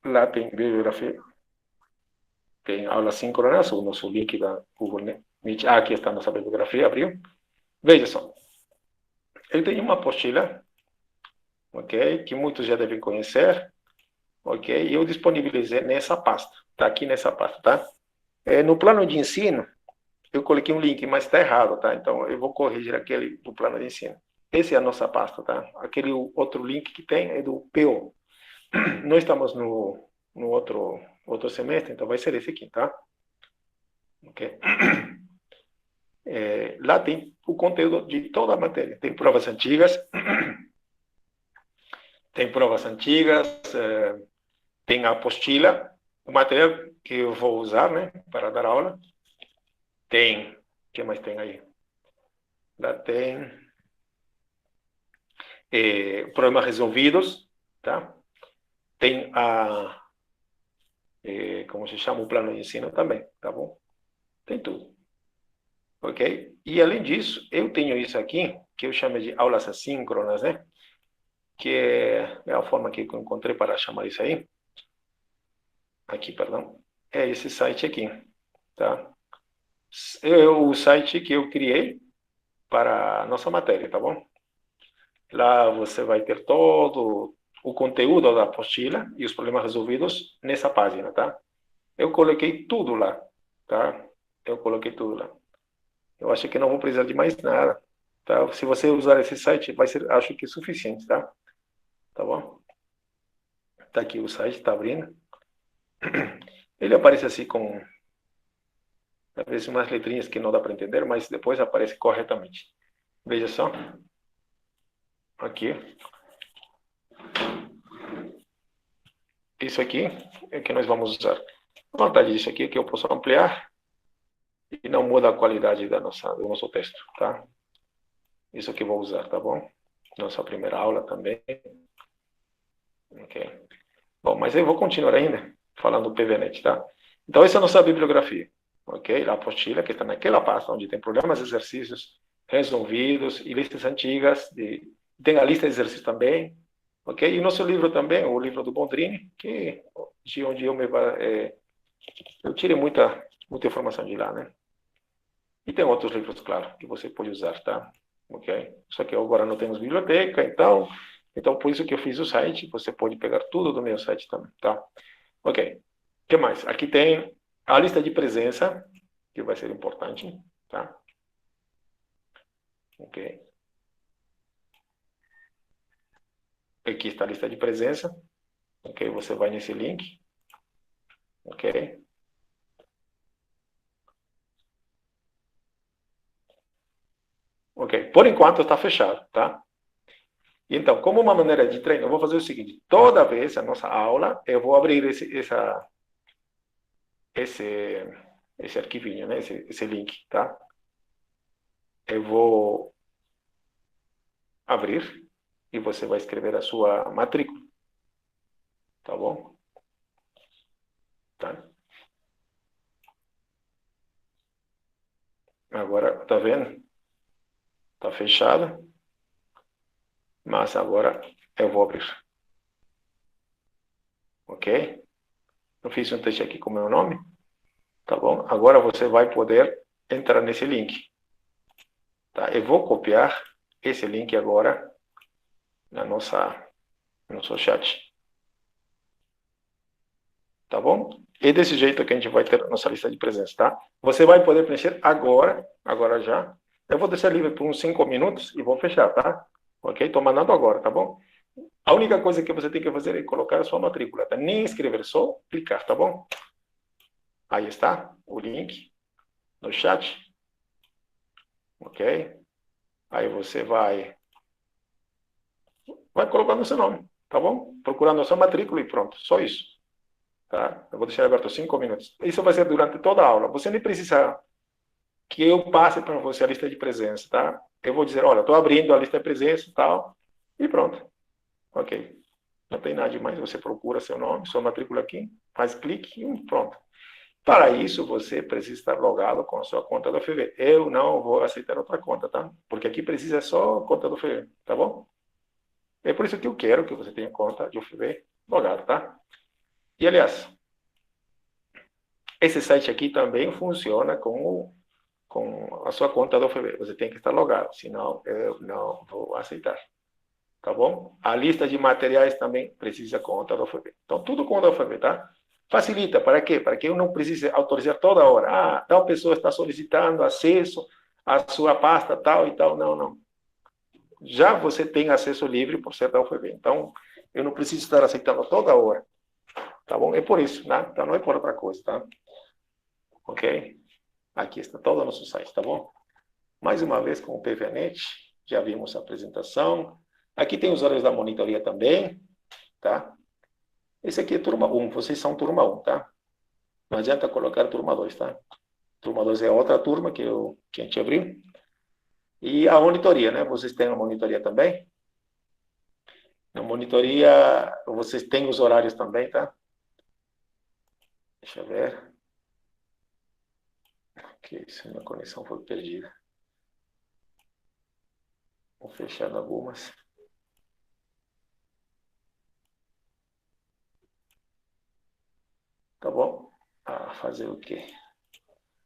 Lá tem bibliografia, tem aulas síncronas, o nosso link da Google Meet. Ah, aqui está a nossa bibliografia, abriu. Veja só, ele tem uma apostila, ok, que muitos já devem conhecer, ok, e eu disponibilizei nessa pasta, está aqui nessa pasta, tá? No plano de ensino, eu coloquei um link, mas está errado, tá? Então eu vou corrigir aquele do plano de ensino. Esse é a nossa pasta, tá? Aquele outro link que tem é do PO. Nós estamos no outro semestre, então vai ser esse aqui, tá? Ok? Lá tem o conteúdo de toda a matéria. Tem provas antigas, tem a apostila, o material que eu vou usar, né, para dar aula. Tem, o que mais tem aí? Lá tem problemas resolvidos, tá? Tem como se chama, o plano de ensino também, tá bom? Tem tudo, ok? E além disso, eu tenho isso aqui, que eu chamo de aulas assíncronas, né? Que é a forma que eu encontrei para chamar isso aí. Aqui, perdão. É esse site aqui, tá? É o site que eu criei para a nossa matéria, tá bom? Lá você vai ter todo o conteúdo da apostila e os problemas resolvidos nessa página, tá? Eu coloquei tudo lá, tá? Eu coloquei tudo lá. Eu acho que não vou precisar de mais nada, tá? Se você usar esse site, vai ser, acho que suficiente, tá? Tá bom? Tá aqui o site, tá abrindo. Ele aparece assim com, às vezes, umas letrinhas que não dá para entender, mas depois aparece corretamente. Veja só, aqui. Isso aqui é que nós vamos usar. A vantagem disso aqui é que eu posso ampliar e não muda a qualidade do nosso texto, tá? Isso aqui eu vou usar, tá bom? Nossa primeira aula também. Ok. Bom, mas eu vou continuar ainda falando do PVNet, tá? Então, essa é a nossa bibliografia, ok? A apostila que está naquela pasta onde tem problemas, exercícios resolvidos e listas antigas. Tem a lista de exercícios também, ok? E o nosso livro também, o livro do Bondrini, que de onde eu tirei muita informação de lá, né? E tem outros livros, claro, que você pode usar, tá? Ok? Só que agora não temos biblioteca, então por isso que eu fiz o site. Você pode pegar tudo do meu site também, tá? Ok. O que mais? Aqui tem a lista de presença, que vai ser importante, tá? Ok. Aqui está a lista de presença. Ok. Você vai nesse link. Ok. Ok. Por enquanto está fechado, tá? Então, como uma maneira de treino, eu vou fazer o seguinte: toda vez a nossa aula, eu vou abrir esse, esse arquivinho, né? Esse link, tá? Eu vou abrir e você vai escrever a sua matrícula, tá bom? Tá? Agora, tá vendo? Tá fechado, mas agora eu vou abrir, ok? Eu fiz um teste aqui com o meu nome, tá bom? Agora você vai poder entrar nesse link, tá? Eu vou copiar esse link agora na no nosso chat, tá bom? E desse jeito que a gente vai ter a nossa lista de presença, tá? Você vai poder preencher agora já. Eu vou deixar livre por uns 5 minutos e vou fechar, tá? Ok? Estou mandando agora, tá bom? A única coisa que você tem que fazer é colocar a sua matrícula, tá? Nem escrever, só clicar, tá bom? Aí está o link no chat, ok? Aí você vai colocando o seu nome, tá bom? Procurando a sua matrícula e pronto, só isso. Tá? Eu vou deixar aberto 5 minutos. Isso vai ser durante toda a aula. Você nem precisa que eu passe para você a lista de presença, tá? Eu vou dizer, olha, estou abrindo a lista de presença e tal, e pronto. Ok. Não tem nada demais. Você procura seu nome, sua matrícula aqui, faz clique e pronto. Para isso, você precisa estar logado com a sua conta do FV. Eu não vou aceitar outra conta, tá? Porque aqui precisa só conta do FV, tá bom? É por isso que eu quero que você tenha conta de UFV logado, tá? E, aliás, esse site aqui também funciona com a sua conta do UFB. Você tem que estar logado, senão eu não vou aceitar. Tá bom? A lista de materiais também precisa conta do UFB. Então, tudo com a UFB, tá? Facilita, para quê? Para que eu não precise autorizar toda hora. Ah, tal pessoa está solicitando acesso à sua pasta tal e tal. Não, não. Já você tem acesso livre por ser da UFB. Então, eu não preciso estar aceitando toda hora. Tá bom? É por isso, né? Então, não é por outra coisa, tá? Ok? Aqui está todo o nosso site, tá bom? Mais uma vez com o PVNet, já vimos a apresentação. Aqui tem os horários da monitoria também, tá? Esse aqui é turma 1, vocês são turma 1, tá? Não adianta colocar turma 2, tá? Turma 2 é outra turma que a gente abriu. E a monitoria, né? Vocês têm a monitoria também? Na monitoria, vocês têm os horários também, tá? Deixa eu ver. Ok, se minha conexão foi perdida. Vou fechar algumas. Tá bom? Ah, fazer o quê?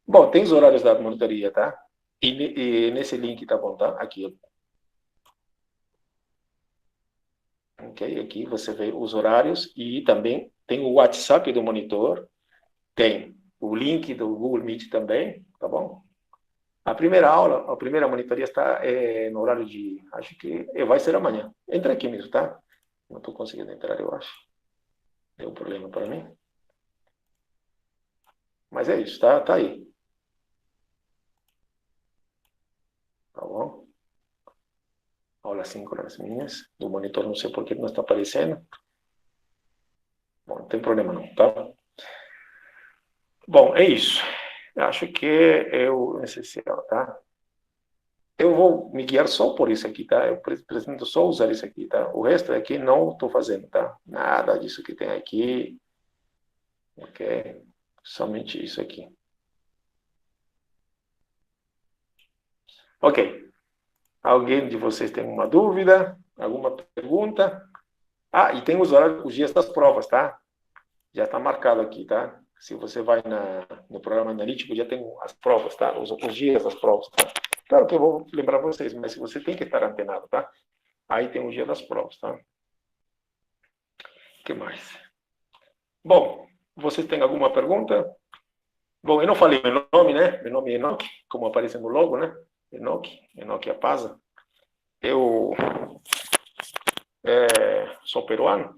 Bom, tem os horários da monitoria, tá? E nesse link, tá bom, tá? Aqui. Ok? Aqui você vê os horários e também tem o WhatsApp do monitor, tem o link do Google Meet também, tá bom? A primeira aula, a primeira monitoria está no horário de, acho que vai ser amanhã. Entra aqui mesmo, tá? Não estou conseguindo entrar, eu acho. Deu um problema para mim. Mas é isso, tá? Tá aí. Tá bom? Aula síncronas minhas. Do monitor não sei por que não está aparecendo. Bom, não tem problema não, tá? Bom, é isso. Acho que é o essencial, tá? Eu vou me guiar só por isso aqui, tá? Eu pretendo só usar isso aqui, tá? O resto aqui não estou fazendo, tá? Nada disso que tem aqui, ok? Somente isso aqui. Ok. Alguém de vocês tem uma dúvida? Alguma pergunta? Ah, e tem os horários, os dias das provas, tá? Já está marcado aqui, tá? Se você vai no programa analítico, já tem as provas, tá? Os dias das provas, tá? Claro que eu vou lembrar vocês, mas você tem que estar antenado, tá? Aí tem o dia das provas, tá? O que mais? Bom, vocês têm alguma pergunta? Bom, eu não falei meu nome, né? Meu nome é Enoque, como aparece no logo, né? Enoque Apaza. Eu sou peruano,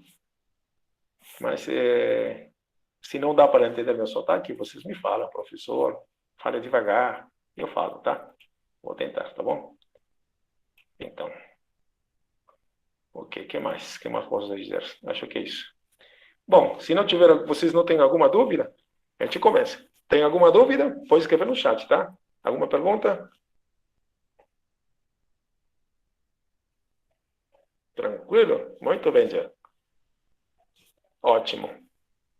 mas se não dá para entender meu sotaque, vocês me falam, professor, fale devagar, eu falo, tá? Vou tentar, tá bom? Então, ok, que mais? Que mais posso dizer? Acho que é isso. Bom, se não tiver, vocês não têm alguma dúvida, a gente começa. Tem alguma dúvida? Pode escrever no chat, tá? Alguma pergunta? Tranquilo? Muito bem, já. Ótimo.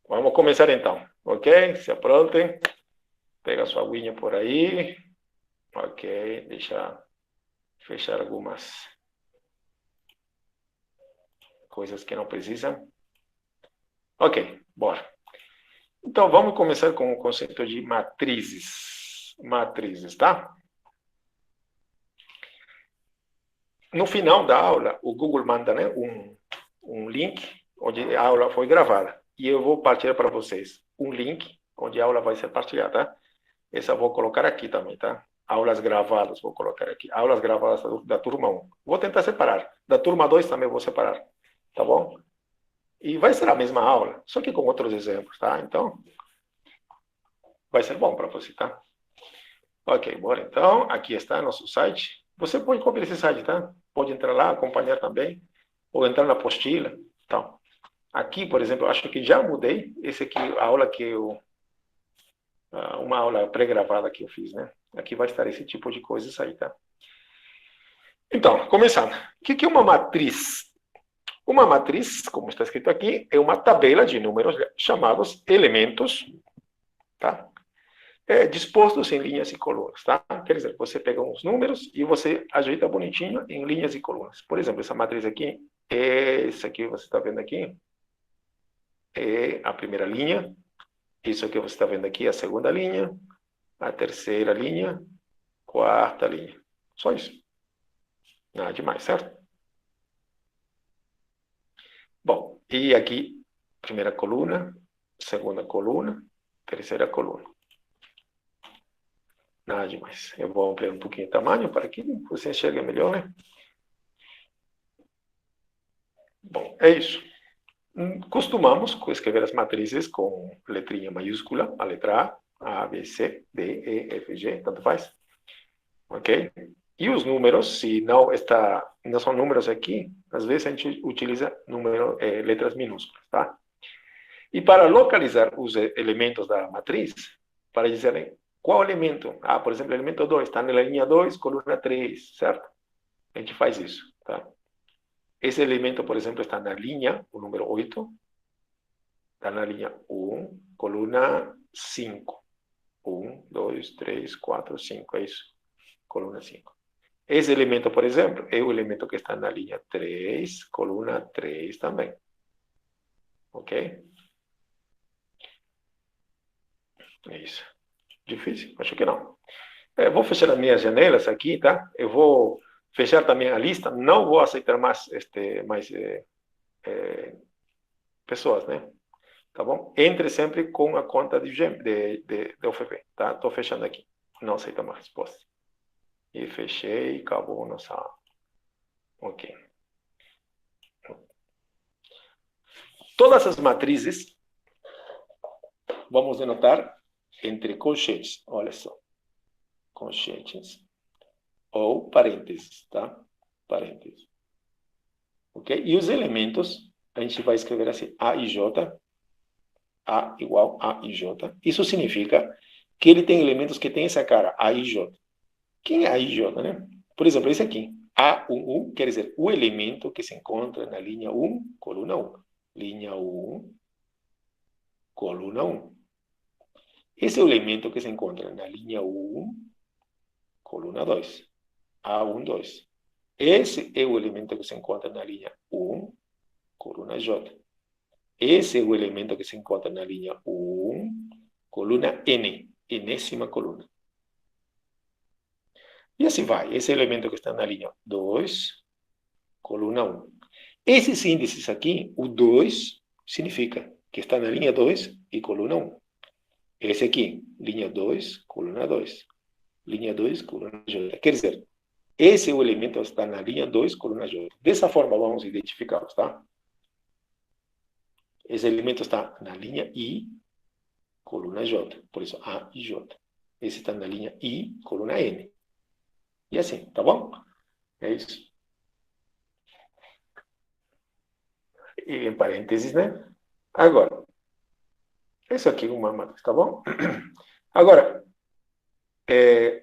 Vamos começar então, ok? Se aprontem. Pega a sua aguinha por aí. Ok, deixa fechar algumas coisas que não precisam. Ok, bora. Então, vamos começar com o conceito de matrizes. Matrizes, tá? No final da aula, o Google manda, né, um link onde a aula foi gravada. E eu vou partilhar para vocês um link onde a aula vai ser partilhada, tá? Essa eu vou colocar aqui também, tá? Aulas gravadas, vou colocar aqui. Aulas gravadas da turma 1. Vou tentar separar. Da turma 2 também vou separar, tá bom? E vai ser a mesma aula, só que com outros exemplos, tá? Então, vai ser bom para você, tá? Ok, bora então. Aqui está nosso site. Você pode copiar esse site, tá? Pode entrar lá, acompanhar também, ou entrar na apostila. Então, aqui, por exemplo, eu acho que já mudei. Esse aqui, a aula que eu... uma aula pré-gravada que eu fiz, né? Aqui vai estar esse tipo de coisas aí, tá? Então, começando. O que é uma matriz? Uma matriz, como está escrito aqui, é uma tabela de números chamados elementos, tá? Dispostos em linhas e colunas, tá? Quer dizer, você pega uns números e você ajeita bonitinho em linhas e colunas. Por exemplo, essa matriz aqui, essa que você está vendo aqui, é a primeira linha. Isso que você está vendo aqui é a segunda linha, a terceira linha, quarta linha. Só isso. Nada demais, certo? Bom, e aqui, primeira coluna, segunda coluna, terceira coluna. Nada demais. Eu vou ampliar um pouquinho o tamanho para que você enxergue melhor, né? Bom, é isso. Costumamos escrever as matrizes com letrinha maiúscula, a letra A, B, C, D, E, F, G, tanto faz. Ok? E os números, se não são números aqui, às vezes a gente utiliza letras minúsculas, tá? E para localizar os elementos da matriz, para dizer qual elemento, por exemplo, o elemento 2 está na linha 2, coluna 3, certo? A gente faz isso, tá? Esse elemento, por exemplo, está na linha, o número 8, está na linha 1, coluna 5. 1, 2, 3, 4, 5, é isso. Coluna 5. Esse elemento, por exemplo, é o elemento que está na linha 3, coluna 3 também. Ok? É isso. Difícil? Acho que não. Vou fechar as minhas janelas aqui, tá? Eu vou fechar também a lista. Não vou aceitar mais pessoas, né? Tá bom? Entre sempre com a conta de UFP, tá? Estou fechando aqui. Não aceito mais resposta. E fechei, acabou nossa. Ok. Todas as matrizes, vamos denotar entre colchetes. Olha só. Colchetes. Ou parênteses, tá? Parênteses. Ok? E os elementos, a gente vai escrever assim, A e J. A igual A e J. Isso significa que ele tem elementos que têm essa cara, A e J. Quem é A e J, né? Por exemplo, esse aqui. A11 quer dizer o elemento que se encontra na linha 1, coluna 1. Linha 1, coluna 1. Esse é o elemento que se encontra na linha 1, coluna 2. A1, 2. Esse é o elemento que se encontra na linha 1, coluna J. Esse é o elemento que se encontra na linha 1, coluna N, enésima coluna. E assim vai. Esse elemento que está na linha 2, coluna 1. Esses índices aqui, o 2 significa que está na linha 2 e coluna 1. Esse aqui, linha 2, coluna 2. Linha 2, coluna J. Quer dizer, esse é o elemento que está na linha 2, coluna J. Dessa forma, vamos identificá-los, tá? Esse elemento está na linha I, coluna J. Por isso, A e J. Esse está na linha I, coluna N. E assim, tá bom? É isso. E em parênteses, né? Agora, isso aqui é uma matriz, tá bom? Agora,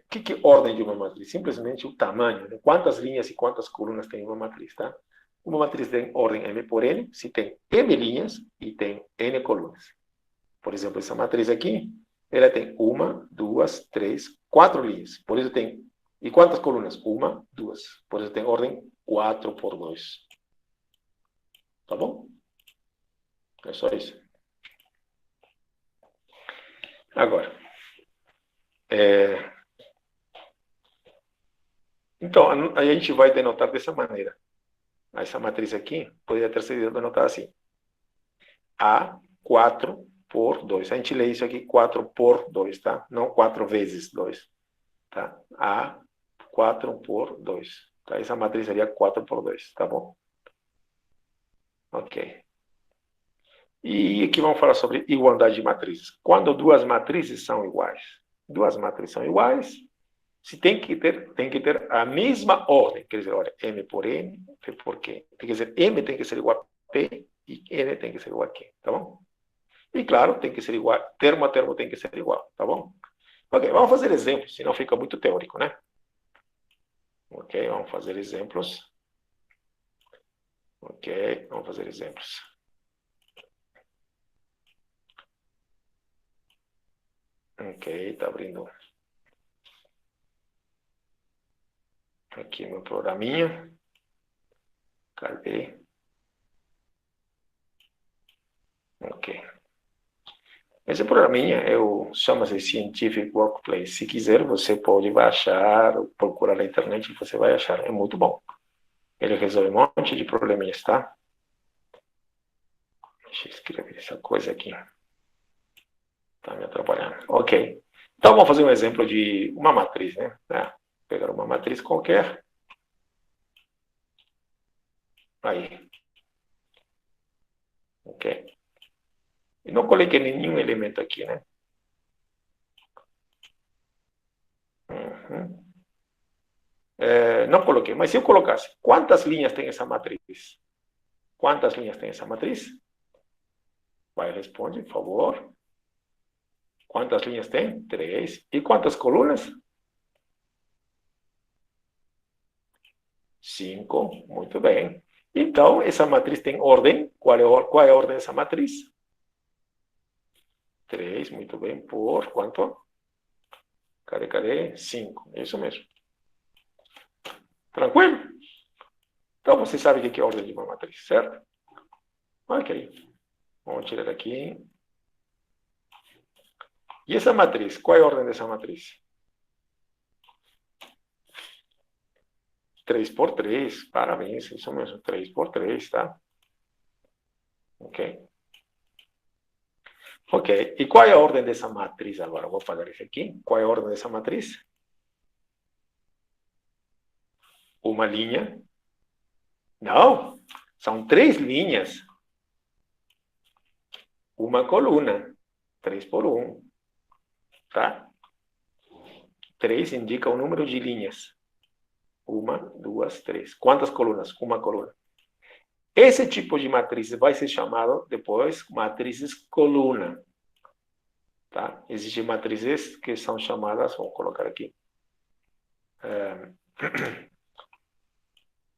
que ordem de uma matriz? Simplesmente o tamanho, né? Quantas linhas e quantas colunas tem uma matriz, tá? Uma matriz tem ordem M por N, se tem M linhas e tem N colunas. Por exemplo, essa matriz aqui, ela tem uma, duas, três, quatro linhas. Por isso tem... E quantas colunas? Uma, duas. Por isso tem ordem 4 por 2. Tá bom? É só isso. Agora, então, a gente vai denotar dessa maneira. Essa matriz aqui poderia ter sido denotada assim. A4 por 2. A gente lê isso aqui 4 por 2, tá? Não 4 vezes 2. Tá? A4 por 2. Tá? Essa matriz seria 4 por 2, tá bom? Ok. E aqui vamos falar sobre igualdade de matrizes. Quando duas matrizes são iguais. Duas matrizes são iguais, se tem que ter a mesma ordem. Quer dizer, olha, M por N, P por Q. Quer dizer, M tem que ser igual a P e N tem que ser igual a Q, tá bom? E claro, tem que ser igual, termo a termo tem que ser igual, tá bom? Ok, vamos fazer exemplos, senão fica muito teórico, né? Ok, vamos fazer exemplos. Ok, vamos fazer exemplos. Ok, está abrindo aqui meu programinha. Cadê? Ok. Esse programinha chama-se Scientific Workplace. Se quiser, você pode baixar, procurar na internet e você vai achar. É muito bom. Ele resolve um monte de probleminhas, tá? Deixa eu escrever essa coisa aqui. Tá me atrapalhando. Ok. Então, vamos fazer um exemplo de uma matriz, né? Pegar uma matriz qualquer. Aí. Ok. E não coloquei nenhum elemento aqui, né? Uhum. Não coloquei, mas se eu colocasse, quantas linhas tem essa matriz? Quantas linhas tem essa matriz? Vai, responde, por favor. Quantas linhas tem? 3. E quantas colunas? 5. Muito bem. Então, essa matriz tem ordem. Qual é a ordem dessa matriz? 3. Muito bem. Por quanto? Cadê? 5. Isso mesmo. Tranquilo? Então, você sabe o que é a ordem de uma matriz, certo? Ok. Vamos tirar aqui. E essa matriz? Qual é a ordem dessa matriz? 3 por 3. Parabéns. Isso mesmo. 3 por 3, tá? Ok. Ok. E qual é a ordem dessa matriz agora? Vou fazer isso aqui. Qual é a ordem dessa matriz? Uma linha. Não. São 3 linhas. Uma coluna. 3 por 1. Tá? 3 indica o número de linhas. 1, 2, 3. Quantas colunas? Uma coluna. Esse tipo de matriz vai ser chamado depois matrizes coluna. Tá? Existem matrizes que são chamadas, vou colocar aqui.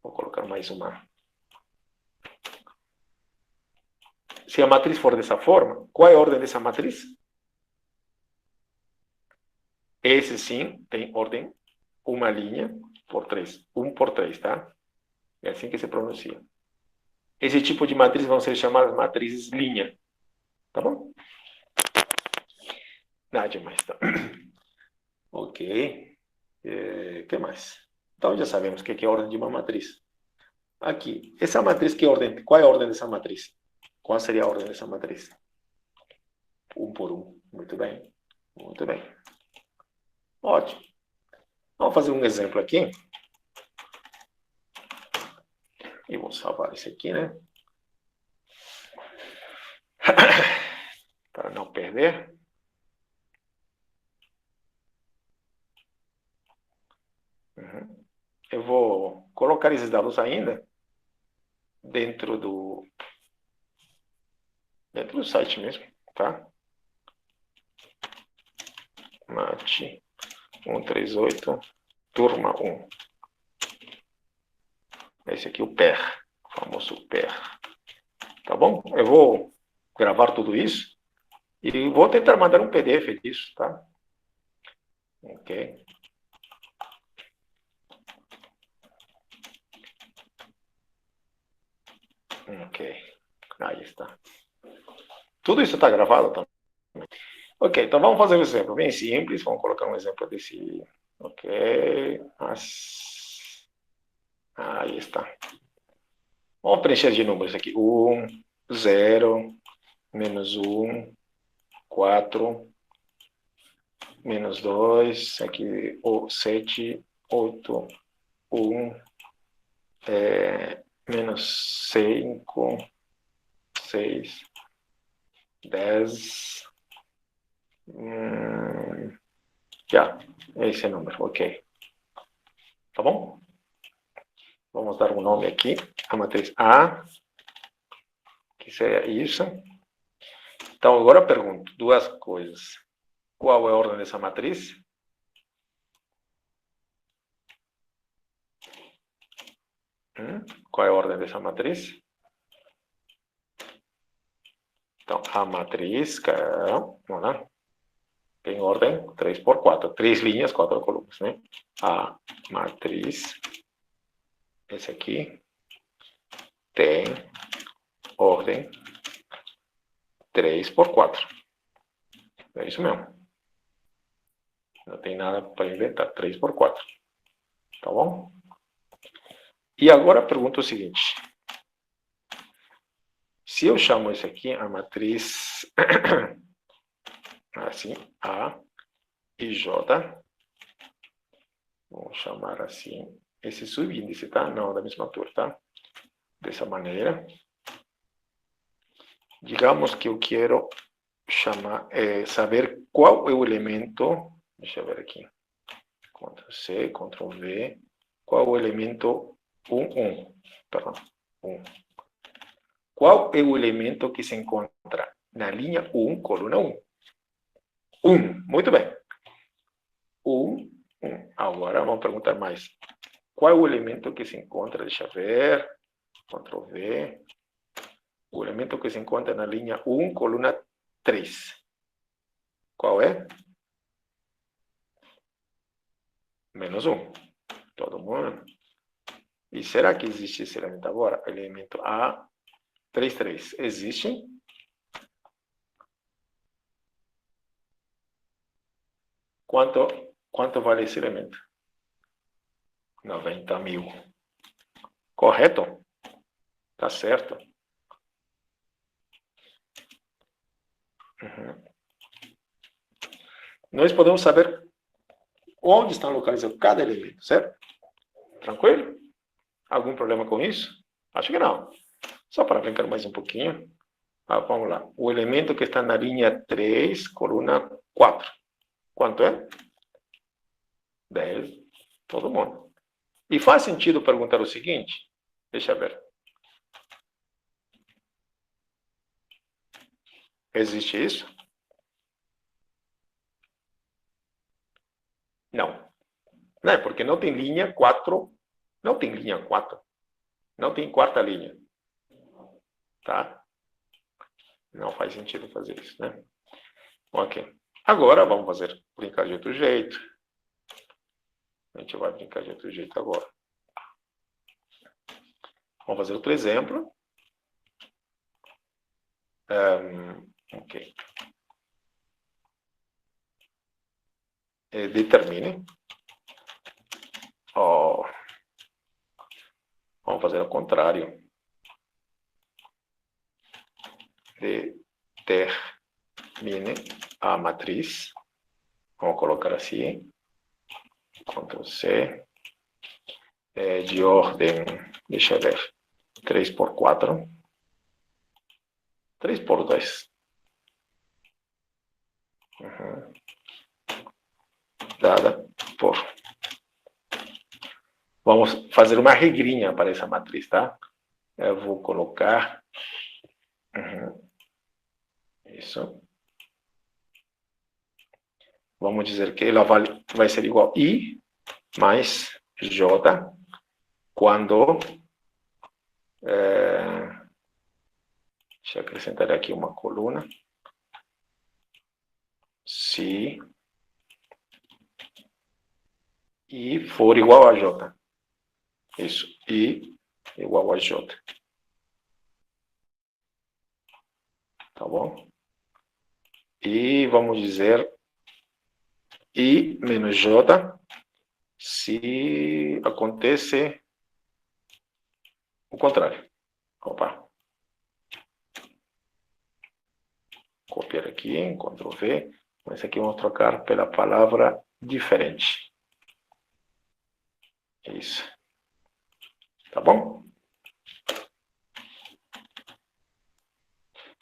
Vou colocar mais uma. Se a matriz for dessa forma, qual é a ordem dessa matriz? Esse sim tem ordem, uma linha por 3. 1 por 3, tá? É assim que se pronuncia. Esse tipo de matriz vão ser chamadas matrizes linha. Tá bom? Nada demais. Tá? Ok. Que mais? Então já sabemos o que é a ordem de uma matriz. Aqui, essa matriz, que ordem? Qual é a ordem dessa matriz? Qual seria a ordem dessa matriz? 1 por 1. Muito bem. Muito bem. Ótimo. Vamos fazer um exemplo aqui. E vou salvar isso aqui, né? Para não perder. Uhum. Eu vou colocar esses dados ainda dentro do site mesmo, tá? Mate 138, turma 1. Esse aqui é o PER, o famoso PER. Tá bom? Eu vou gravar tudo isso e vou tentar mandar um PDF disso, tá? Ok. Ok. Aí está. Tudo isso está gravado também. Ok, então vamos fazer um exemplo bem simples. Vamos colocar um exemplo desse. Ok. Aí está. Vamos preencher de números aqui. 1, 0, menos 1, 4, menos 2, aqui 7, 8, 1, menos 5, 6, 10. Já, esse é o número, ok. Tá bom? Vamos dar um nome aqui, a matriz A, que seria isso. Então, agora eu pergunto duas coisas. Qual é a ordem dessa matriz? Qual é a ordem dessa matriz? Então, a matriz, vamos lá, tem ordem 3 por 4. 3 linhas, 4 colunas, né? A matriz, esse aqui, tem ordem 3 por 4. É isso mesmo. Não tem nada para inventar. 3 por 4. Tá bom? E agora pergunta o seguinte. Se eu chamo isso aqui a matriz assim, A e J, vamos chamar assim, esse subíndice, tá? Não da mesma altura, tá? Dessa maneira. Digamos que eu quero saber qual é o elemento, deixa eu ver aqui, Ctrl C, Ctrl V, qual é o elemento 1, perdão, 1. Qual é o elemento que se encontra na linha 1, coluna 1? 1, muito bem. 1. Agora vamos perguntar mais. Qual é o elemento que se encontra, deixa eu ver, Ctrl V, o elemento que se encontra na linha 1, coluna 3. Qual é? Menos 1. Todo mundo? E será que existe esse elemento agora? Elemento A, 3, 3. Existe? Quanto vale esse elemento? 90.000. Correto? Tá certo. Uhum. Nós podemos saber onde está localizado cada elemento, certo? Tranquilo? Algum problema com isso? Acho que não. Só para brincar mais um pouquinho. Vamos lá. O elemento que está na linha 3, coluna 4. Quanto é? 10. Todo mundo. E faz sentido perguntar o seguinte? Deixa eu ver. Existe isso? Não. Não é porque não tem linha 4. Não tem linha 4. Não tem quarta linha. Tá? Não faz sentido fazer isso, né? Ok. Agora vamos brincar de outro jeito. A gente vai brincar de outro jeito agora. Vamos fazer outro exemplo. Ok. Determine. Vamos fazer ao contrário. Determine a matriz. Vamos colocar assim. Ctrl C. De ordem, deixa eu ver, 3 por 4. 3 por 2. Uhum. Dada por. Vamos fazer uma regrinha para essa matriz, tá? Eu vou colocar. Isso. Vamos dizer que ela vai ser igual a I mais J quando. Deixa eu acrescentar aqui uma coluna. Se I for igual a J. Isso. I igual a J. Tá bom? E vamos dizer I menos J se acontece o contrário. Opa. Copiar aqui, Ctrl V. Mas aqui vamos trocar pela palavra diferente. Isso. Tá bom?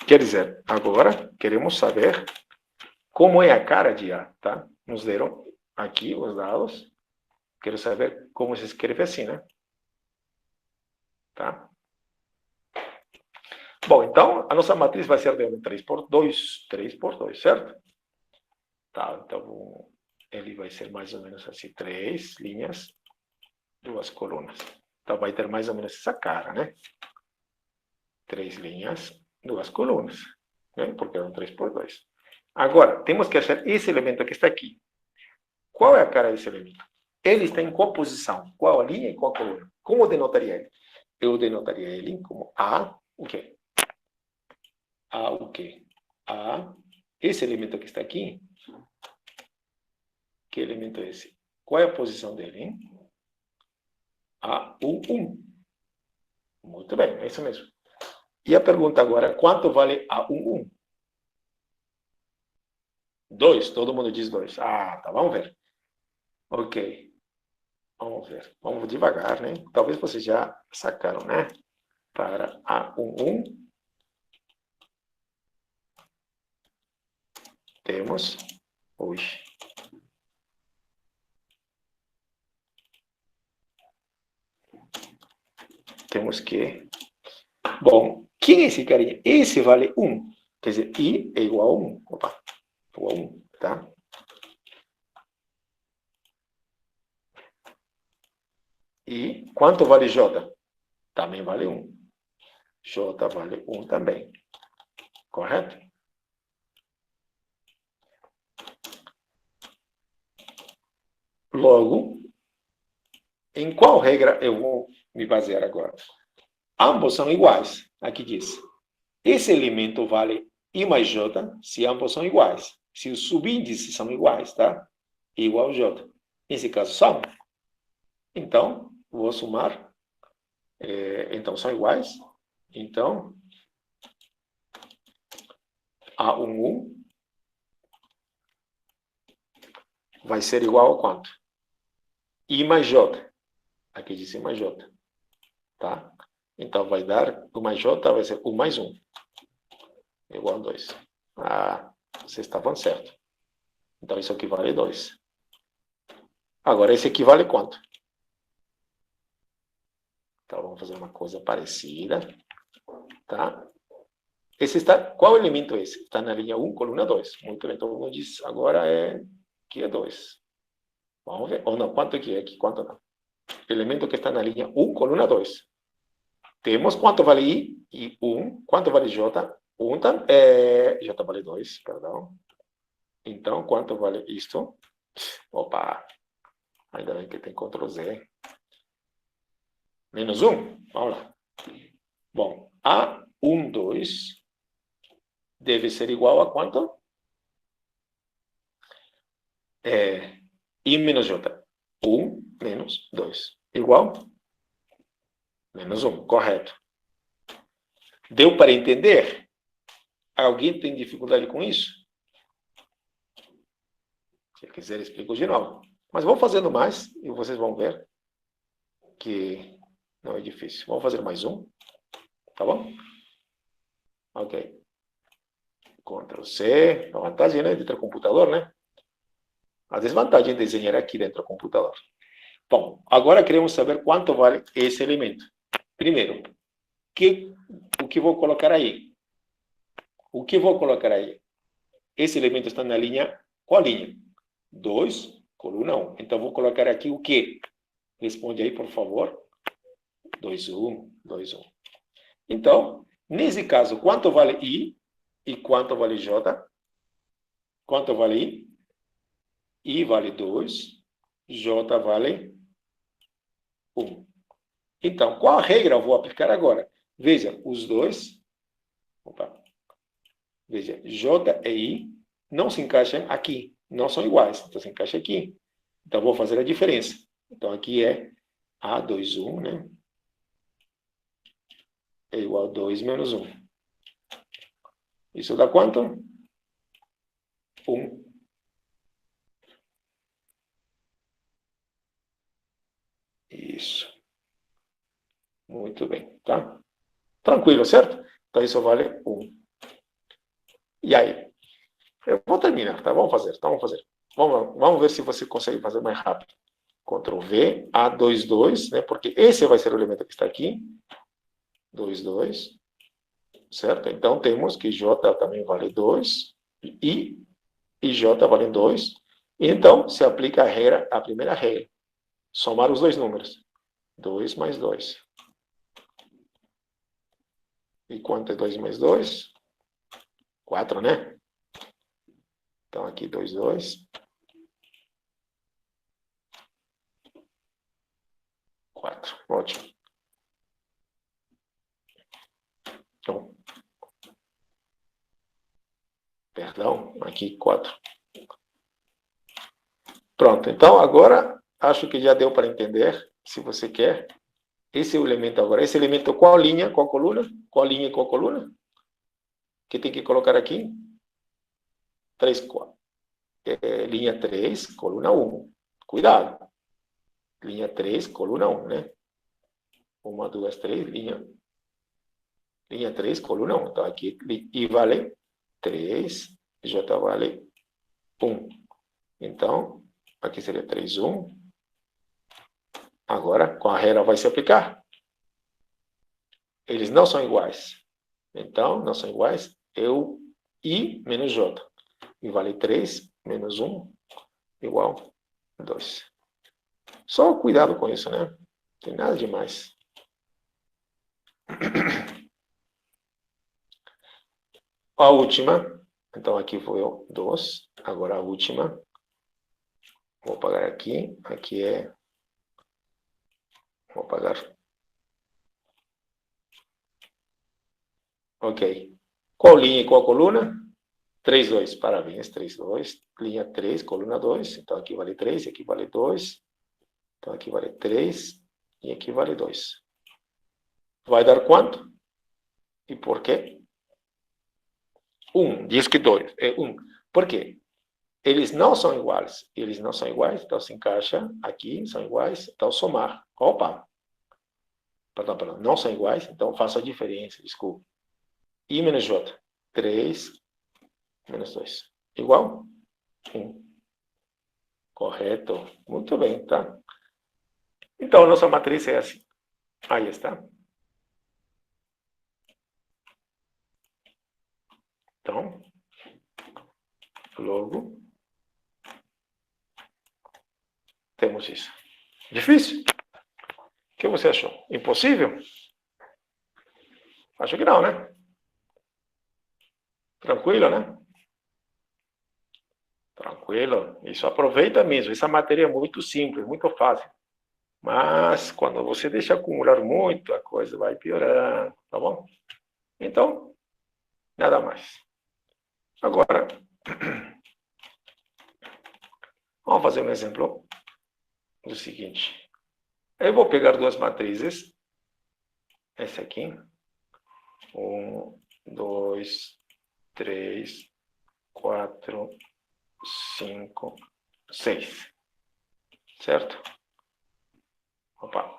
Quer dizer, agora queremos saber como é a cara de A, tá? Nos deram aqui os dados. Quero saber como se escreve assim, né? Tá? Bom, então a nossa matriz vai ser de 3 por 2. 3 por 2, certo? Tá, então ele vai ser mais ou menos assim, 3 linhas, 2 colunas. Então vai ter mais ou menos essa cara, né? 3 linhas, 2 colunas, né? Porque é um 3 por 2. Agora, temos que achar esse elemento que está aqui. Qual é a cara desse elemento? Ele está em qual posição? Qual a linha e qual a coluna? Como eu denotaria ele? Eu denotaria ele como A, o quê? A, o quê? a esse elemento que está aqui. Que elemento é esse? Qual é a posição dele, hein? A11. Muito bem, é isso mesmo. E a pergunta agora, quanto vale A11? 2, todo mundo diz 2. Ah, tá, vamos ver. Ok, vamos ver. Vamos devagar, né? Talvez vocês já sacaram, né? Para A11, temos hoje. Temos que... Bom, quem é esse carinha? Esse vale 1. Quer dizer, I é igual a 1. Opa, igual a 1, tá? E quanto vale J? Também vale 1. J vale 1 também. Correto? Logo, em qual regra eu vou me basear agora? Ambos são iguais. Aqui diz, esse elemento vale I mais J se ambos são iguais. Se os subíndices são iguais, tá? I igual a J. Nesse caso, são. Então, vou somar. Então, são iguais. Então, A11 vai ser igual a quanto? I mais J. Aqui diz I mais J. Tá? Então, vai dar o mais J, vai ser 1 mais 1. Igual a 2. Ah, vocês estavam certo. Então, isso aqui vale 2. Agora, esse aqui vale quanto? Então, vamos fazer uma coisa parecida. Tá? Qual elemento é esse? Está na linha 1, coluna 2. Muito bem. Então, vamos dizer, agora que é 2. Vamos ver. Ou não, quanto que é aqui? Quanto não? Elemento que está na linha 1, coluna 2. Temos quanto vale I? I1. Quanto vale J? 1 J vale 2, perdão. Então, quanto vale isto? Opa, ainda bem que tem Ctrl Z. Menos 1. Vamos lá. Bom, A12 deve ser igual a quanto? I menos J. 1 menos 2. Igual? Menos 1, correto. Deu para entender? Alguém tem dificuldade com isso? Se quiser, explico de novo. Mas vou fazendo mais e vocês vão ver que não é difícil. Vamos fazer mais um, tá bom? Ok. Ctrl C. A vantagem, né, de ter computador, né? A desvantagem de desenhar aqui dentro do computador. Bom, agora queremos saber quanto vale esse elemento. Primeiro, o que vou colocar aí? O que vou colocar aí? Esse elemento está na linha, qual linha? 2, coluna 1. Então, vou colocar aqui o quê? Responde aí, por favor. 2, 1, 2, 1. Então, nesse caso, quanto vale I e quanto vale J? Quanto vale I? I vale 2, J vale 1. Então, qual regra eu vou aplicar agora? Veja, os dois... Opa. Veja, J e I não se encaixam aqui. Não são iguais. Então, se encaixa aqui. Então, vou fazer a diferença. Então, aqui é A21, né? É igual a 2 menos 1. Isso dá quanto? 1. Isso. Muito bem, tá? Tranquilo, certo? Então, isso vale 1. E aí? Eu vou terminar, tá? Vamos fazer, tá? Vamos fazer. Vamos ver se você consegue fazer mais rápido. Ctrl V, A22, né? Porque esse vai ser o elemento que está aqui. 2, 2. Certo? Então, temos que J também vale 2. I e J valem 2. Então, se aplica a primeira regra. Somar os dois números. 2 mais 2. E quanto é 2 mais 2? 4, né? Então, aqui 2, 2. 4. Ótimo. Então, Perdão, aqui 4. Pronto, então agora acho que já deu para entender, se você quer. Esse é o elemento agora. Esse elemento, qual linha, qual coluna? Qual linha e qual coluna? Que tem que colocar aqui? 3, 4. Linha 3, coluna 1. Cuidado. Linha 3, coluna 1, né? 1, 2, 3, linha 3, coluna 1. Então aqui I vale 3, J vale 1. Então, aqui seria 3, 1. Agora, com a regra vai se aplicar. Eles não são iguais. Então, não são iguais. Eu, I menos J. I vale 3 menos 1 igual a 2. Só cuidado com isso, né? Não tem nada demais. A última. Então, aqui foi o 2. Agora a última. Vou apagar aqui. Aqui é... Vou apagar. Ok. Qual linha e qual coluna? 3, 2. Parabéns, 3, 2. Linha 3, coluna 2. Então, aqui vale 3 e aqui vale 2. Então, aqui vale 3 e aqui vale 2. Vai dar quanto? E por quê? 1. Diz que 2. É 1. Por quê? Eles não são iguais. Eles não são iguais, então se encaixa aqui, são iguais, então somar. Opa! Perdão. Não são iguais, então faço a diferença, desculpa. I menos J. 3 menos 2. Igual? 1. Correto. Muito bem, tá? Então, a nossa matriz é assim. Aí está. Então, logo, temos isso. Difícil? O que você achou? Impossível? Acho que não, né? Tranquilo, né? Tranquilo. Isso aproveita mesmo. Essa matéria é muito simples, muito fácil. Mas, quando você deixa acumular muito, a coisa vai piorando, tá bom? Então, nada mais. Agora, vamos fazer um exemplo do seguinte. Eu vou pegar duas matrizes. Essa aqui. 1, 2, 3, 4, 5, 6. Certo? Opa.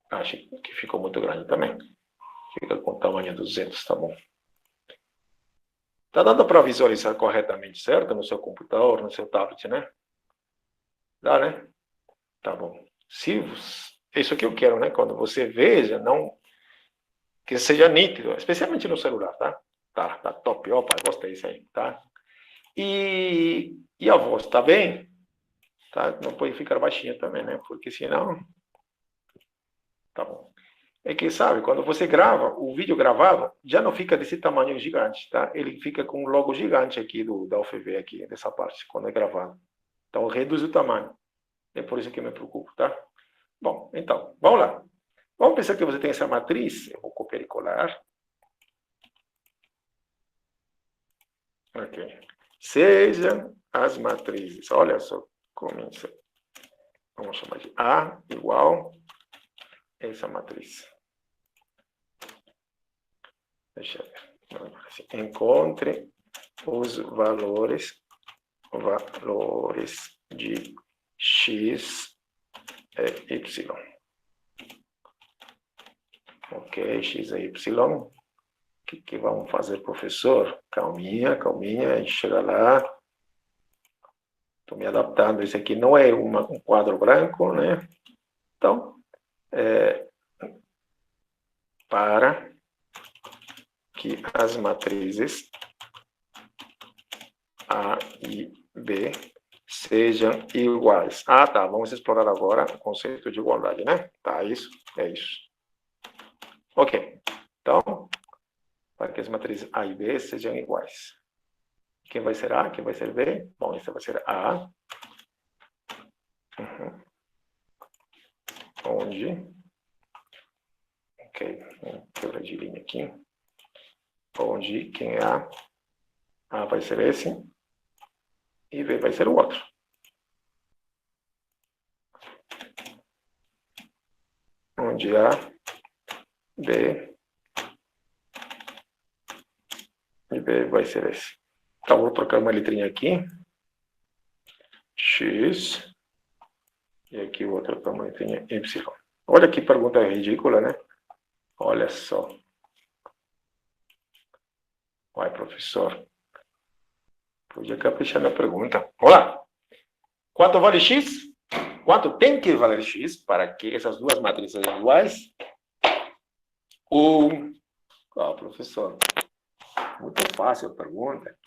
Acho que ficou muito grande também. Fica com o tamanho 200, tá bom? Tá dando para visualizar corretamente, certo? No seu computador, no seu tablet, né? Dá, né? Tá bom. Se isso que eu quero, né? Quando você veja, não que seja nítido, especialmente no celular, tá? Tá top. Opa, gostei disso aí, tá? E a voz, tá bem? Tá? Não pode ficar baixinha também, né? Porque senão... Tá bom. É que, sabe, quando você grava, o vídeo gravado já não fica desse tamanho gigante, tá? Ele fica com um logo gigante aqui da UFV, aqui, dessa parte, quando é gravado. Então, reduz o tamanho. É por isso que eu me preocupo, tá? Bom, então, vamos lá. Vamos pensar que você tem essa matriz. Eu vou copiar e colar. Ok. Sejam as matrizes. Olha só como isso. Vamos chamar de A igual essa matriz. Deixa eu ver. Encontre os valores de x e y. Ok, x e y. O que vamos fazer, professor? Calminha, a gente chega lá. Estou me adaptando. Esse aqui não é um quadro branco, né? Então, para que as matrizes A e B sejam iguais. Ah, tá. Vamos explorar agora o conceito de igualdade, né? Tá, isso. É isso. Ok. Então, para que as matrizes A e B sejam iguais. Quem vai ser A? Quem vai ser B? Bom, essa vai ser A. Onde? Ok. Quebra de linha aqui, onde quem é A vai ser esse, e B vai ser o outro. Onde A, B, e B vai ser esse. Então, vou trocar uma letrinha aqui. X. E aqui vou trocar uma letrinha Y. Olha que pergunta ridícula, né? Olha só. Vai, professor. Podia caprichar na pergunta. Olá! Quanto vale X? Quanto tem que valer X para que essas duas matrizes sejam iguais? Professor, muito fácil a pergunta.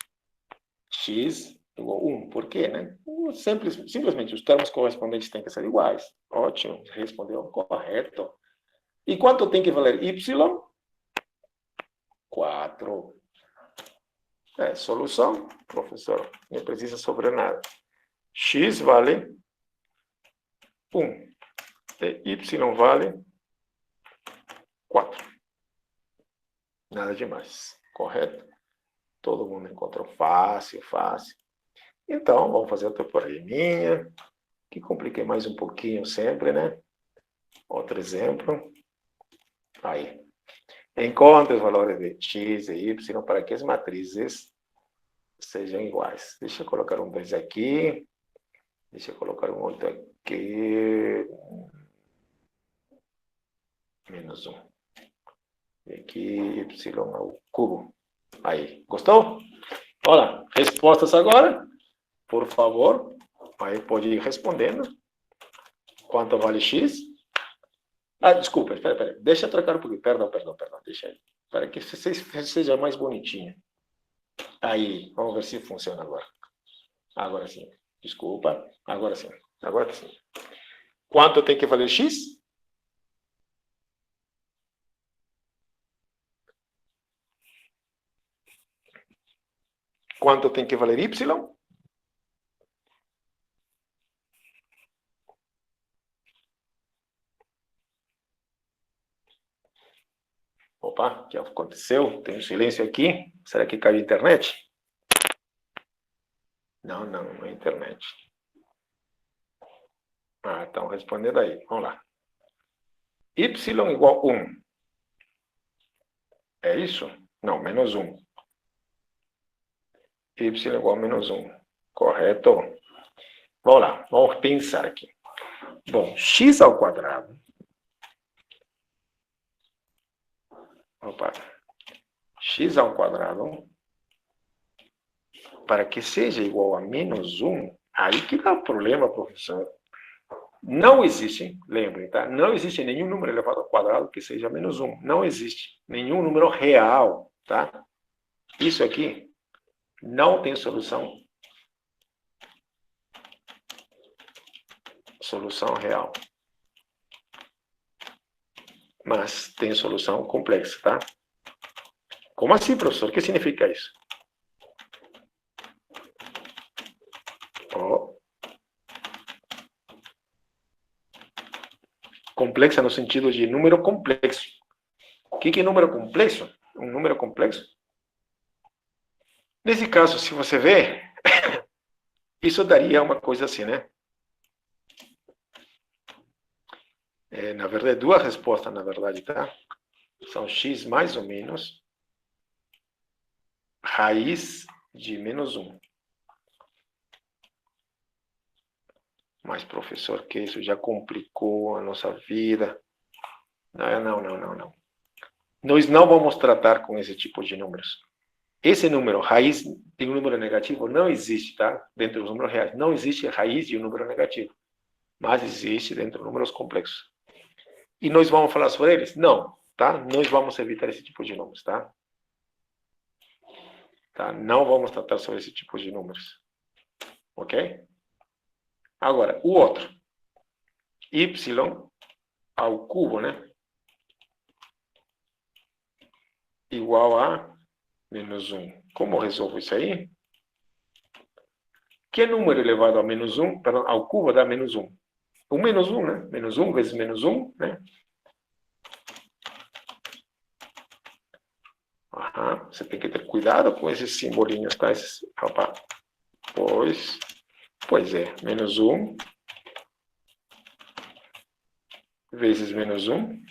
X igual a 1. Por quê, né? Simplesmente os termos correspondentes têm que ser iguais. Ótimo, respondeu correto. E quanto tem que valer Y? 4. Solução, professor, não precisa sobre nada. X vale 1. E Y vale 4. Nada demais, correto? Todo mundo encontrou fácil. Então, vamos fazer outra probleminha, que compliquei mais um pouquinho sempre, né? Outro exemplo. Aí. Encontre os valores de x e y para que as matrizes sejam iguais. Deixa eu colocar um 2 aqui. Deixa eu colocar um outro aqui. Menos 1. E aqui, y ao cubo. Aí, gostou? Olha, respostas agora. Por favor. Aí pode ir respondendo. Quanto vale x? Desculpa, espera. Deixa eu trocar um pouquinho. Perdão. Deixa aí. Para que seja mais bonitinho. Aí, vamos ver se funciona agora. Agora sim. Desculpa. Agora sim. Quanto tem que valer x? Quanto tem que valer y? Opa, o que aconteceu? Tem um silêncio aqui. Será que caiu a internet? Não é internet. Estão respondendo aí. Vamos lá. Y igual a 1. É isso? Não, menos 1. Y igual a menos 1. Correto? Vamos lá, vamos pensar aqui. Bom, x ao quadrado. X ao quadrado, para que seja igual a menos 1, aí que dá problema, professor. Não existe, lembrem, tá? Não existe nenhum número elevado ao quadrado que seja menos 1. Não existe nenhum número real, tá? Isso aqui não tem solução real. Mas tem solução complexa, tá? Como assim, professor? O que significa isso? Complexa no sentido de número complexo. O que é número complexo? Um número complexo? Nesse caso, se você vê, isso daria uma coisa assim, né? Na verdade, duas respostas, na verdade, tá? São x mais ou menos raiz de menos 1. Mas, professor, que isso já complicou a nossa vida. Não. Nós não vamos tratar com esse tipo de números. Esse número, raiz de um número negativo, não existe, tá? Dentro dos números reais. Não existe raiz de um número negativo. Mas existe dentro de números complexos. E nós vamos falar sobre eles? Não, tá? Nós vamos evitar esse tipo de números, tá? Não vamos tratar sobre esse tipo de números. Ok? Agora, o outro. Y ao cubo, né? Igual a menos 1. Como eu resolvo isso aí? Que número elevado a menos 1, perdão, ao cubo dá menos 1. O menos 1, né? Menos 1 vezes menos 1, né? Você tem que ter cuidado com esses simbolinhos, tá? Opa. Pois é, menos 1 vezes menos 1.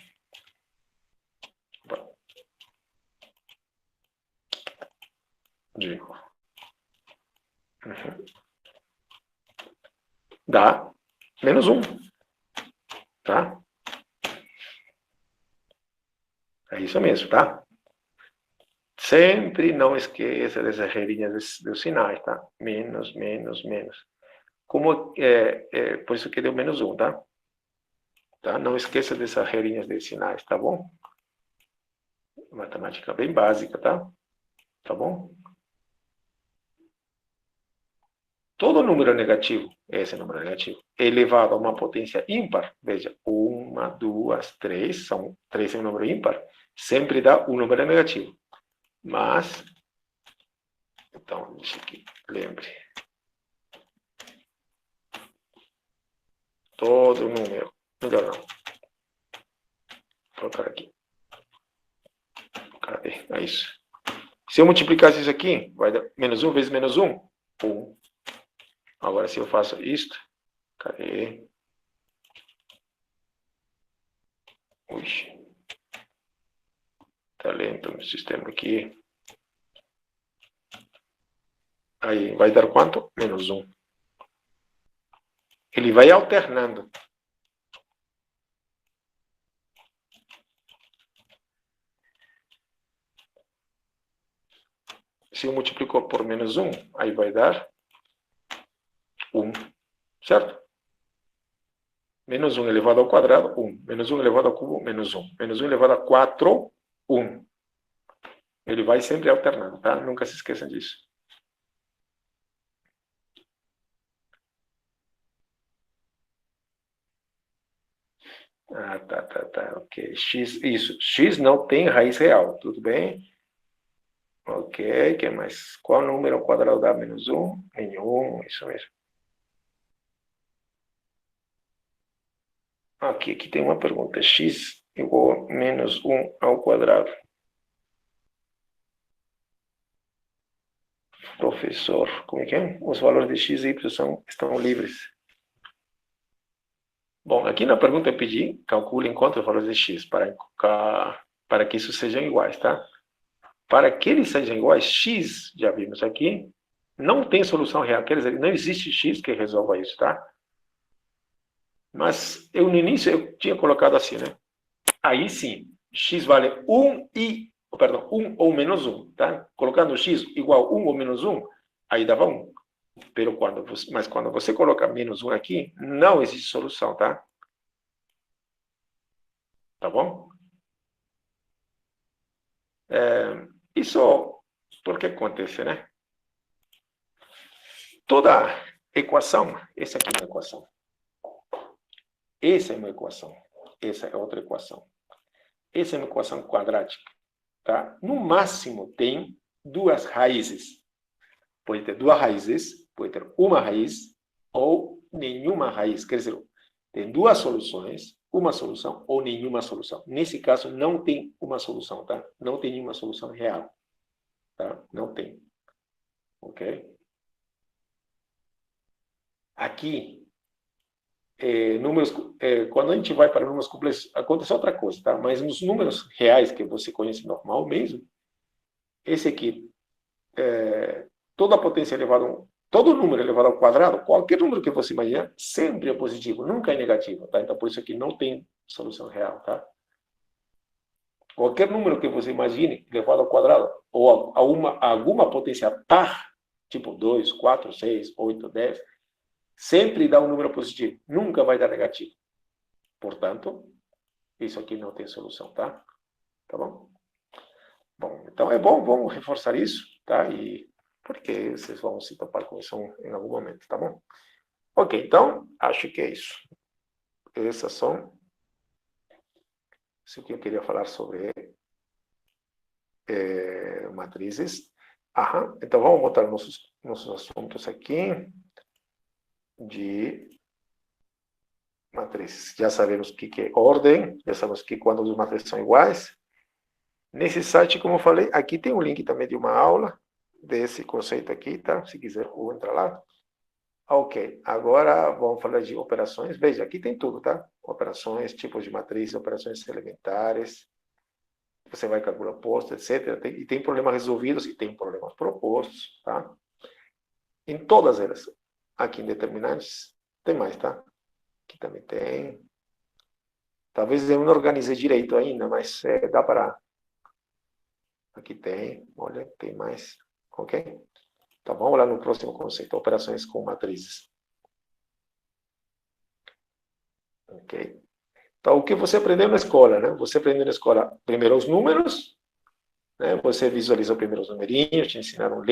Digo. Dá menos 1, tá? É isso mesmo, tá? Sempre não esqueça dessas regrinhas dos sinais, tá? Menos, menos, menos. Por isso que deu menos 1, tá? Não esqueça dessas regrinhas de sinais, tá bom? Matemática bem básica, tá? Tá bom? Todo número negativo, esse número negativo, elevado a uma potência ímpar, veja, 1, 2, 3, 3 é um número ímpar, sempre dá um número negativo. Mas, então, deixa aqui, lembre. Todo número, melhor não. Vou colocar aqui. Cadê? É isso. Se eu multiplicasse isso aqui, vai dar menos 1 vezes menos 1, 1. Agora, se eu faço isto, cadê? Ui. Tá lento o sistema aqui. Aí, vai dar quanto? Menos 1. Ele vai alternando. Se eu multiplico por menos 1, aí vai dar 1. Certo? Menos 1 elevado ao quadrado, 1. Menos 1 elevado ao cubo, menos 1. Menos 1 elevado a 4, 1. Ele vai sempre alternando, tá? Nunca se esqueçam disso. Tá. Ok. Isso. X não tem raiz real. Tudo bem? Ok. Que mais? Qual número ao quadrado dá menos 1? Nenhum. Isso mesmo. Aqui tem uma pergunta. X igual a menos 1 ao quadrado. Professor, como é que é? Os valores de x e y estão livres. Bom, aqui na pergunta eu pedi, calcule e encontre os valores de x para que isso sejam iguais, tá? Para que eles sejam iguais, x, já vimos aqui, não tem solução real. Quer dizer, não existe x que resolva isso, tá? Mas eu no início eu tinha colocado assim, né? Aí sim, x vale 1 ou menos 1, tá? Colocando x igual a 1 ou menos 1, aí dava 1. Mas quando você coloca menos 1 aqui, não existe solução, tá? Tá bom? Isso, por que acontece, né? Toda equação, essa aqui é uma equação. Essa é uma equação. Essa é outra equação. Essa é uma equação quadrática, tá? No máximo tem duas raízes. Pode ter duas raízes, pode ter uma raiz ou nenhuma raiz. Quer dizer, tem duas soluções, uma solução ou nenhuma solução. Nesse caso, não tem uma solução, tá? Não tem nenhuma solução real, tá? Não tem. Ok? Aqui, quando a gente vai para números complexos, acontece outra coisa, tá? Mas nos números reais que você conhece normal mesmo, esse aqui, toda a potência elevada, todo número elevado ao quadrado, qualquer número que você imaginar, sempre é positivo, nunca é negativo, tá? Então, por isso aqui não tem solução real, tá? Qualquer número que você imagine elevado ao quadrado, ou a alguma potência par, tipo 2, 4, 6, 8, 10, sempre dá um número positivo, nunca vai dar negativo. Portanto, isso aqui não tem solução, tá? Tá bom? Bom, então é bom, vamos reforçar isso, tá? Porque vocês vão se topar com isso em algum momento, tá bom? Ok, então, acho que é isso. Essas são isso que eu queria falar sobre matrizes. Então, vamos botar nossos assuntos aqui de matrizes. Já sabemos o que é ordem, já sabemos que quando as matrizes são iguais, Nesse site, como eu falei, aqui tem um link também de uma aula desse conceito aqui, tá? Se quiser, vou entrar lá. Ok, agora vamos falar de operações. Veja, aqui tem tudo, tá? Operações, tipos de matriz, operações elementares. Você vai calcular posto, etc. E tem problemas resolvidos e tem problemas propostos, tá? Em todas elas. Aqui em determinantes, tem mais, tá? Aqui também tem. Talvez eu não organizei direito ainda, mas dá para. Aqui tem, olha, tem mais. Ok? Então vamos lá no próximo conceito: operações com matrizes. Ok? Então, o que você aprendeu na escola, né? Você aprendeu na escola primeiro os números, né? Você visualizou primeiro os numerinhos, te ensinaram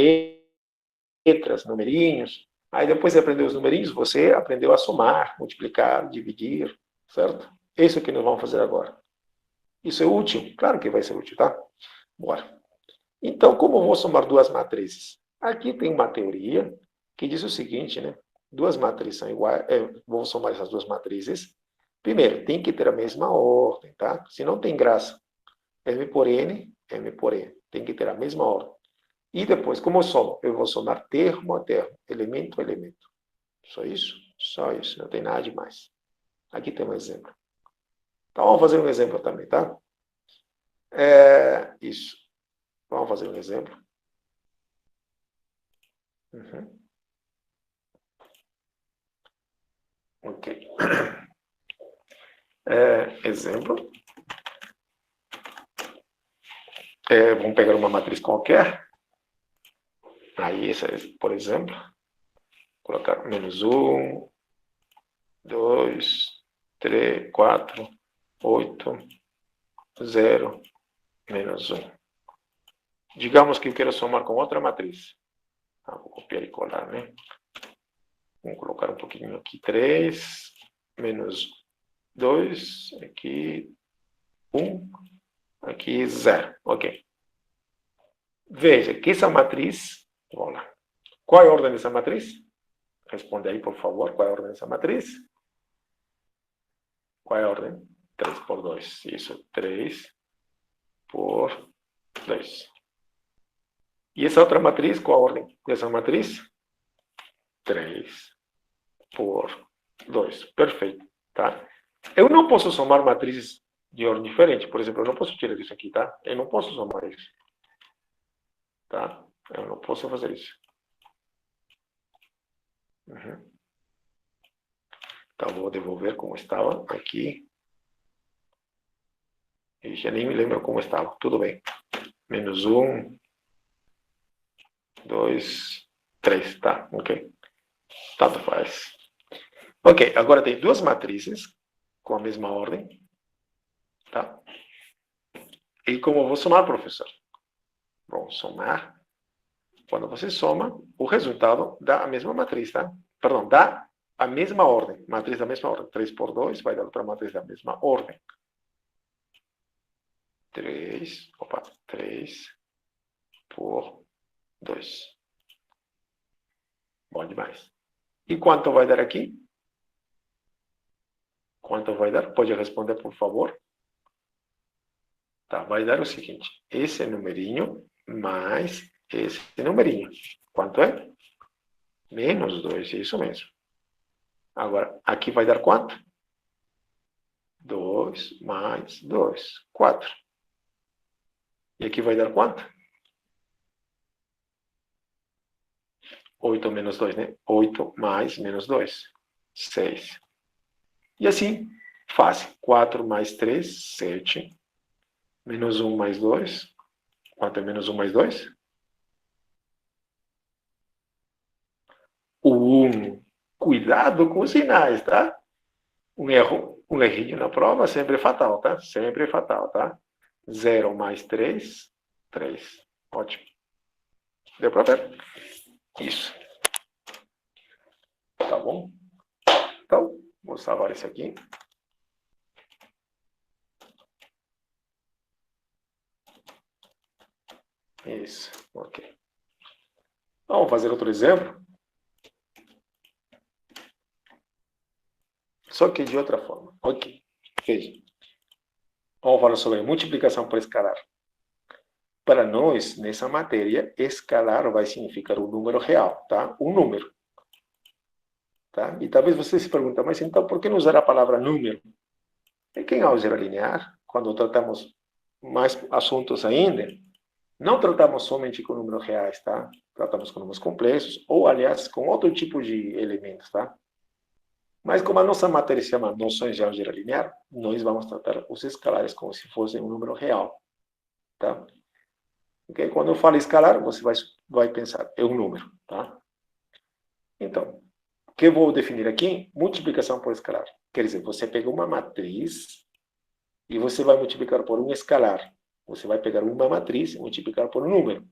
letras, numerinhos. Aí depois de aprender os numerinhos, você aprendeu a somar, multiplicar, dividir, certo? Isso que nós vamos fazer agora. Isso é útil? Claro que vai ser útil, tá? Bora. Então, como eu vou somar duas matrizes? Aqui tem uma teoria que diz o seguinte, né? Duas matrizes são iguais, vou somar essas duas matrizes. Primeiro, tem que ter a mesma ordem, tá? Se não tem graça. M por N, M por N. Tem que ter a mesma ordem. E depois, como eu somo? Eu vou somar termo a termo, elemento a elemento. Só isso? Só isso, não tem nada demais. Aqui tem um exemplo. Então, vamos fazer um exemplo também, tá? Isso. Vamos fazer um exemplo. Uhum. Ok. Exemplo. Vamos pegar uma matriz qualquer. Aí, essa, por exemplo, colocar menos 1, 2, 3, 4, 8, 0, menos 1. Digamos que eu quero somar com outra matriz. Vou copiar e colar, né? Vamos colocar um pouquinho aqui. 3, menos 2, aqui 1, aqui 0. Ok. Veja que essa matriz, vamos lá. Qual é a ordem dessa matriz? Responde aí, por favor, qual é a ordem dessa matriz? Qual é a ordem? 3 por 2. Isso, 3 por 2. E essa outra matriz, qual a ordem dessa matriz? 3 por 2. Perfeito, tá? Eu não posso somar matrizes de ordem diferente. Por exemplo, eu não posso tirar isso aqui, tá? Eu não posso somar isso. Tá? Eu não posso fazer isso. Uhum. Então, vou devolver como estava aqui. Eu já nem me lembro como estava. Tudo bem. Menos 1, 2, 3. Tá, ok. Tanto faz. Ok, agora tem duas matrizes com a mesma ordem. Tá? E como eu vou somar, professor? Vamos somar. Quando você soma, o resultado dá a mesma matriz, tá? Perdão, dá a mesma ordem. Matriz da mesma ordem. 3 por 2 vai dar outra matriz da mesma ordem. 3 por 2. Bom demais. E quanto vai dar aqui? Quanto vai dar? Pode responder, por favor? Tá, vai dar o seguinte. Esse numerinho mais esse numerinho. Quanto é? Menos 2, isso mesmo. Agora, aqui vai dar quanto? 2 mais 2, 4. E aqui vai dar quanto? 8 menos 2, né? 8 mais menos 2, 6. E assim, fácil. 4 mais 3, 7. Menos 1 mais 2. Quanto é menos 1 mais 2? 1. Cuidado com os sinais, tá? Um erro, um errinho na prova sempre é fatal, tá? Sempre é fatal, tá? 0 mais 3, 3. Ótimo. Deu para ver? Isso. Tá bom? Então, vou salvar isso aqui. Isso, ok. Vamos fazer outro exemplo. Só que de outra forma. Ok. Veja. Vamos falar sobre multiplicação por escalar. para nós, nessa matéria, escalar vai significar um número real, tá? Um número. Tá? E talvez você se pergunte, mas então por que não usar a palavra número? E que em álgebra linear, quando tratamos mais assuntos ainda, não tratamos somente com números reais, tá? Tratamos com números complexos, ou, aliás, com outro tipo de elementos, tá? Mas como a nossa matéria se chama noções de álgebra linear, nós vamos tratar os escalares como se fossem um número real, tá? Okay? Quando eu falo escalar, você vai pensar, é um número, tá? Então, o que eu vou definir aqui? Multiplicação por escalar. Quer dizer, você pega uma matriz e você vai multiplicar por um escalar. Você vai pegar uma matriz e multiplicar por um número.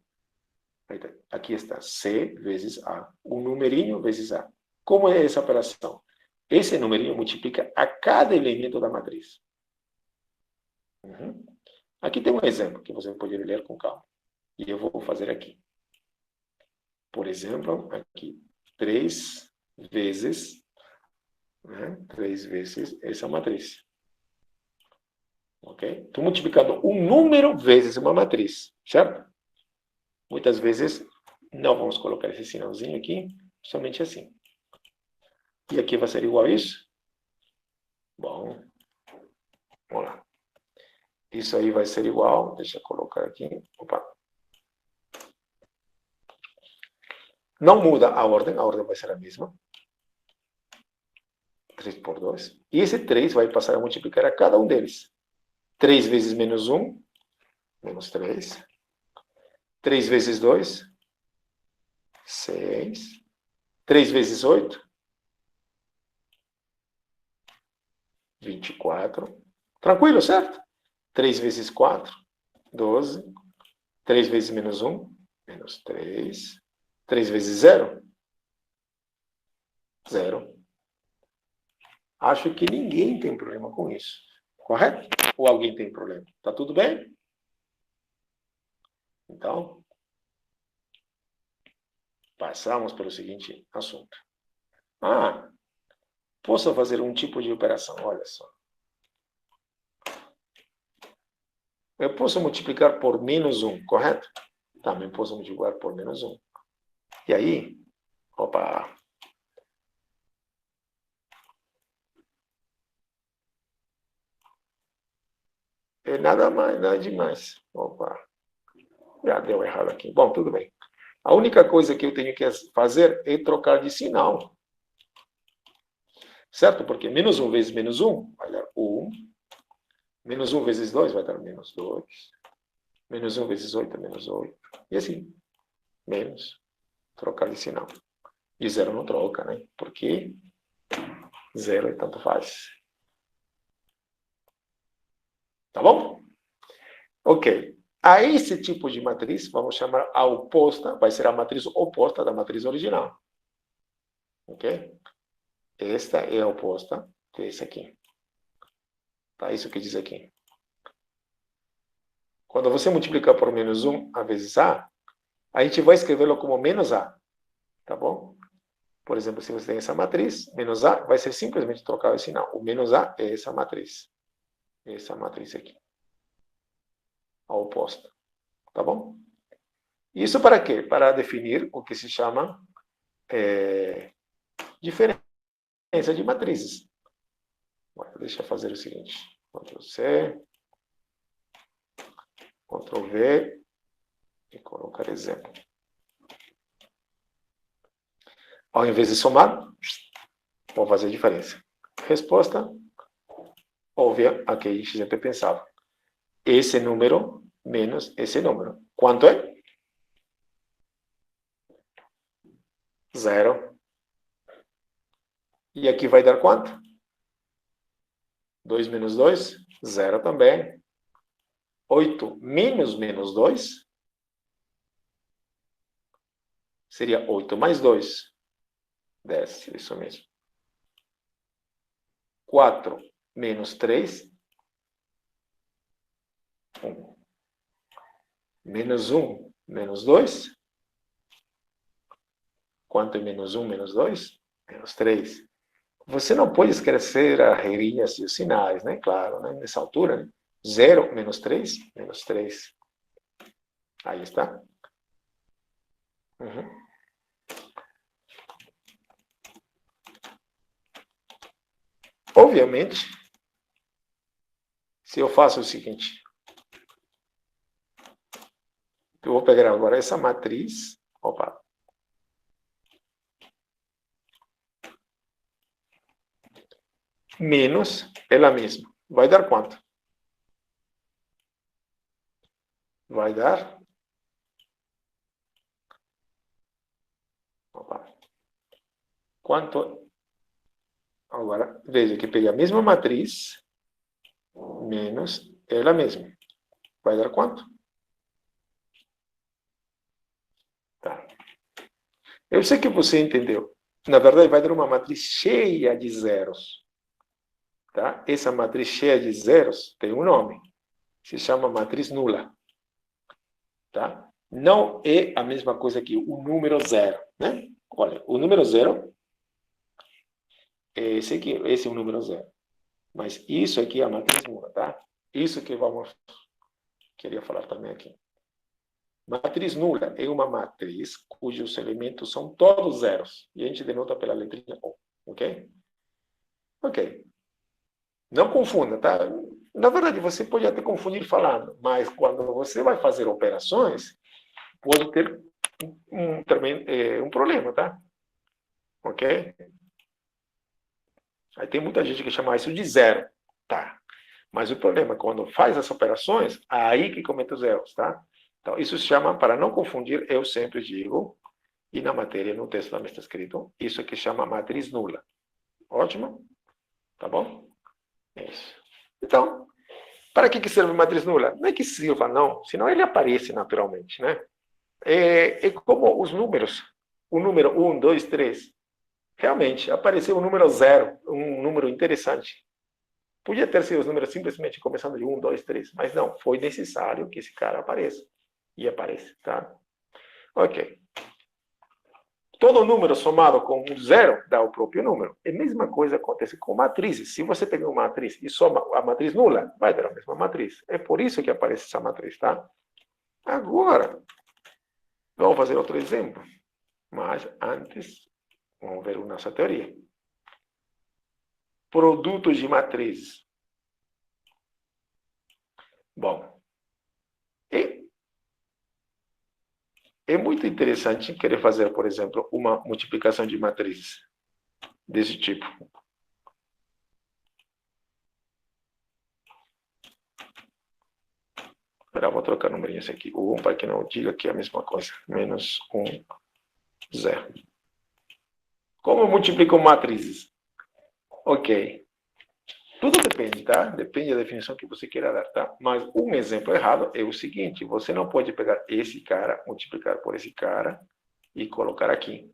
Aqui está C vezes A. Um numerinho vezes A. Como é essa operação? Esse numerinho multiplica a cada elemento da matriz. Aqui tem um exemplo que você pode ler com calma. E eu vou fazer aqui. Por exemplo, aqui, 3 vezes, 3 vezes essa matriz. Ok? Estou multiplicando um número vezes uma matriz, certo? Muitas vezes não vamos colocar esse sinalzinho aqui, somente assim. E aqui vai ser igual a isso? Bom, vamos lá. Isso aí vai ser igual, deixa eu colocar aqui. Opa. Não muda a ordem vai ser a mesma. 3 por 2. E esse 3 vai passar a multiplicar a cada um deles. 3 vezes menos 1, menos 3. 3 vezes 2, 6. 3 vezes 8, 24. Tranquilo, certo? 3 vezes 4, 12. 3 vezes menos 1, menos 3. 3 vezes 0, 0. Acho que ninguém tem problema com isso. Correto? Ou alguém tem problema? Tá tudo bem? Então, passamos pelo seguinte assunto. Posso fazer um tipo de operação, olha só. Eu posso multiplicar por menos 1, correto? Também posso multiplicar por menos 1. E aí, opa. É nada mais, nada demais. Opa. Já deu errado aqui. Bom, tudo bem. A única coisa que eu tenho que fazer é trocar de sinal. Certo? Porque menos 1 vezes menos 1 vai dar 1. Menos 1 vezes 2 vai dar menos 2. Menos 1 vezes 8 é menos 8. E assim, menos. Trocar de sinal. E 0 não troca, né? Porque 0 é tanto faz. Tá bom? Ok. A esse tipo de matriz, vamos chamar a oposta, vai ser a matriz oposta da matriz original. Ok? Esta é a oposta desse aqui. Tá? Isso que diz aqui. Quando você multiplicar por menos 1 a vezes A gente vai escrevê-lo como menos A. Tá bom? Por exemplo, se você tem essa matriz, menos A vai ser simplesmente trocar o sinal. O menos A é essa matriz. Essa matriz aqui. A oposta. Tá bom? Isso para quê? Para definir o que se chama diferença de matrizes. Agora, deixa eu fazer o seguinte. Ctrl C, Ctrl V e colocar exemplo. Ao invés de somar, vou fazer a diferença. Resposta óbvia a que a gente sempre pensava. Esse número menos esse número. Quanto é? 0. E aqui vai dar quanto? 2 menos 2, 0 também. 8 menos menos 2 seria 8 mais 2. 10, isso mesmo. 4 menos 3, 1. Menos 1 menos 2. Quanto é menos 1 menos 2? Menos 3. Você não pode esquecer as regrinhas e os sinais, né? Claro, né? Nessa altura, né? 0 menos 3, menos 3. Aí está. Uhum. Obviamente, se eu faço o seguinte, eu vou pegar agora essa matriz, opa, menos ela mesma. Vai dar quanto? Vai dar, opa, quanto? Agora, veja que peguei a mesma matriz, menos ela mesma. Vai dar quanto? Tá. Eu sei que você entendeu. Na verdade, vai dar uma matriz cheia de zeros. Tá? Essa matriz cheia de zeros tem um nome. Se chama matriz nula. Tá? Não é a mesma coisa que o número zero. Né? Olha, o número zero é esse aqui. Esse é o número zero. Mas isso aqui é a matriz nula. Tá? Isso que vamos queria falar também aqui. Matriz nula é uma matriz cujos elementos são todos zeros. E a gente denota pela letrinha O. Ok? Ok. Não confunda, tá? Na verdade, você pode até confundir falando, mas quando você vai fazer operações, pode ter um problema, tá? Ok? Aí tem muita gente que chama isso de zero, tá? Mas o problema é quando faz as operações, aí que comete os erros, tá? Então, isso se chama, para não confundir, eu sempre digo, e na matéria, no texto também está escrito, isso que chama matriz nula. Ótimo? Tá bom? Isso. Então, para que serve matriz nula? Não é que sirva, não, senão ele aparece naturalmente, né? É como os números. O número 1, 2, 3. Realmente, apareceu o número 0, um número interessante. Podia ter sido os números simplesmente começando de 1, 2, 3, mas não, foi necessário que esse cara apareça. E aparece, tá? Ok. Todo número somado com um zero dá o próprio número. A mesma coisa acontece com matrizes. Se você pegar uma matriz e soma a matriz nula, vai dar a mesma matriz. É por isso que aparece essa matriz, tá? Agora, vamos fazer outro exemplo. Mas antes, vamos ver a nossa teoria. Produtos de matrizes. Bom, é muito interessante querer fazer, por exemplo, uma multiplicação de matrizes desse tipo. Espera, vou trocar números aqui. O 1 para que não diga que é a mesma coisa. Menos 1, 0. Como eu multiplico matrizes? Ok. Tudo depende, tá? Depende da definição que você queira dar, tá? Mas um exemplo errado é o seguinte: você não pode pegar esse cara, multiplicar por esse cara e colocar aqui.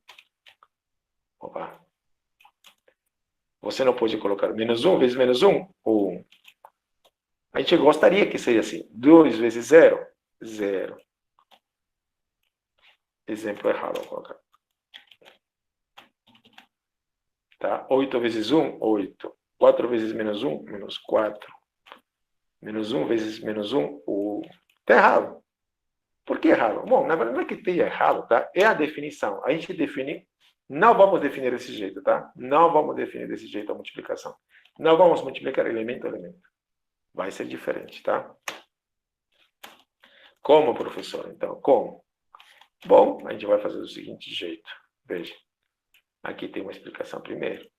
Opa. Você não pode colocar menos 1 vezes menos 1, ou 1. A gente gostaria que seja assim. 2 vezes 0, 0. Exemplo errado, vou colocar. Tá? 8 vezes 1, 8. 4 vezes menos 1, menos 4. Menos 1 vezes menos 1, 1. Está errado. Por que errado? Bom, na verdade não é que esteja errado, tá? É a definição. A gente define, não vamos definir desse jeito, tá? Não vamos definir desse jeito a multiplicação. Não vamos multiplicar elemento a elemento. Vai ser diferente, tá? Como, professor? Então, como? Bom, a gente vai fazer do seguinte jeito. Veja, aqui tem uma explicação primeiro.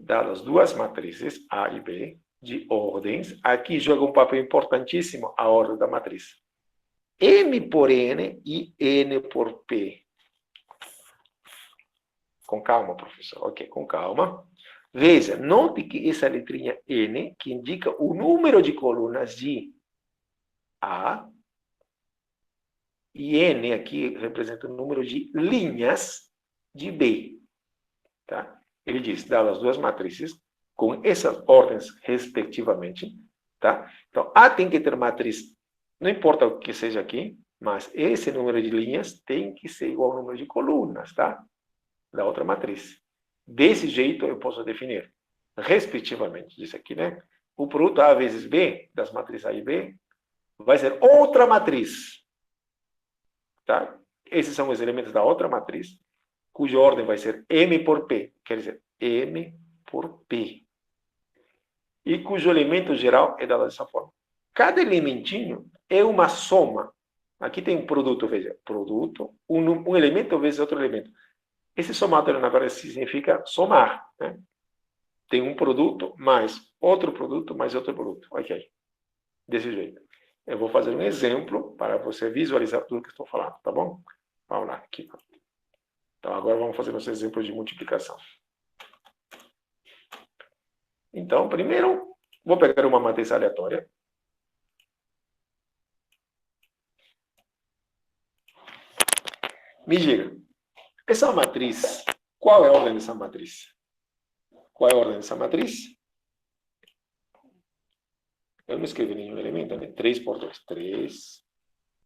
Dadas duas matrizes, A e B, de ordens, aqui joga um papel importantíssimo a ordem da matriz. M por N e N por P. Com calma, professor. Ok, com calma. Veja, note que essa letrinha N, que indica o número de colunas de A, e N aqui representa o número de linhas de B. Tá? Ele diz, dadas as duas matrizes, com essas ordens respectivamente, tá? Então, A tem que ter matriz, não importa o que seja aqui, mas esse número de linhas tem que ser igual ao número de colunas, tá? Da outra matriz. Desse jeito eu posso definir, respectivamente, diz aqui, né? O produto A vezes B, das matrizes A e B, vai ser outra matriz. tá? Esses são os elementos da outra matriz, cuja ordem vai ser M por P, quer dizer, M por P. E cujo elemento geral é dado dessa forma. Cada elementinho é uma soma. Aqui tem um produto, veja, produto, um elemento vezes outro elemento. Esse somatório, na verdade, significa somar, né? Tem um produto mais outro produto mais outro produto. Ok. Desse jeito. Eu vou fazer um exemplo para você visualizar tudo que estou falando, tá bom? Vamos lá. Aqui. Então, agora vamos fazer nosso exemplo de multiplicação. Então, primeiro, vou pegar uma matriz aleatória. Me diga, essa matriz, qual é a ordem dessa matriz? Qual é a ordem dessa matriz? Eu não escrevi nenhum elemento, né? 3 por 2. 3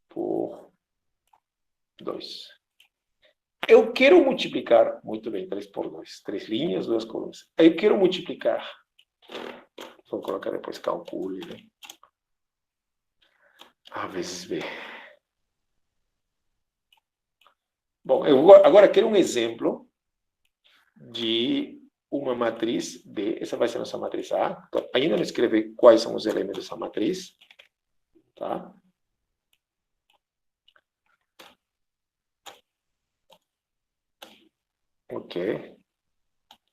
por 2. Eu quero multiplicar, muito bem, 3 por 2. 3 linhas, 2 colunas. Eu quero multiplicar. Vou colocar depois calcule, né? A vezes B. Bom, eu agora quero um exemplo de uma matriz D. Essa vai ser a nossa matriz A. Então, ainda não escrevi quais são os elementos dessa matriz. Tá? Ok.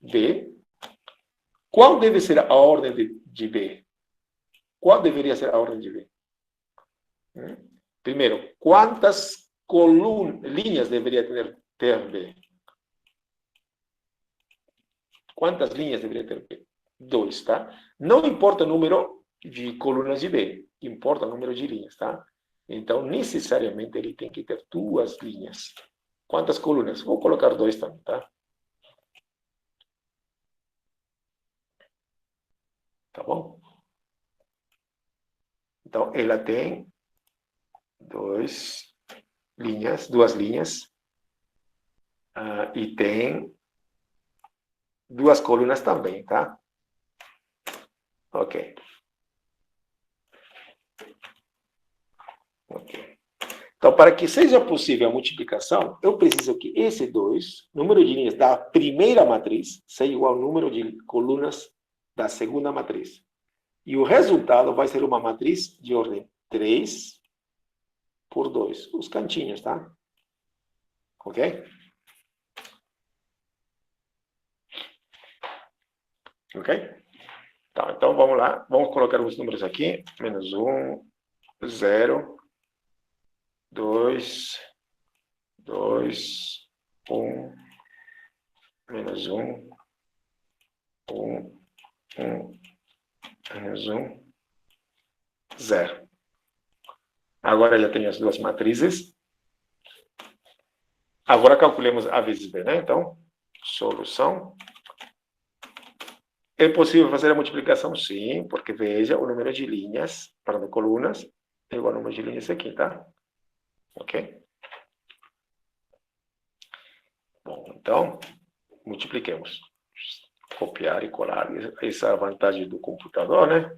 B. Qual deve ser a ordem de B? Qual deveria ser a ordem de B? Primeiro, quantas linhas deveria ter B? Quantas linhas deveria ter B? 2, tá? Não importa o número de colunas de B, importa o número de linhas, tá? Então, necessariamente, ele tem que ter 2 linhas. Quantas colunas? Vou colocar 2 também, tá? Tá bom? Então, ela tem 2 linhas, e tem 2 colunas também, tá? Ok. Ok. Então, para que seja possível a multiplicação, eu preciso que esse 2, número de linhas da primeira matriz, seja igual ao número de colunas da segunda matriz. E o resultado vai ser uma matriz de ordem 3 por 2. Os cantinhos, tá? Ok? Ok? Tá, então, vamos lá. Vamos colocar os números aqui. Menos 1, 0, 2, 2, 1, menos 1, 1, 1, menos 1, 0. Agora já tenho as duas matrizes. Agora calculemos A vezes B, né? Então, solução. É possível fazer a multiplicação? Sim, porque veja, o número de linhas, de colunas, é igual ao número de linhas aqui, tá? Ok? Bom, então, multipliquemos. Copiar e colar. Essa é a vantagem do computador, né?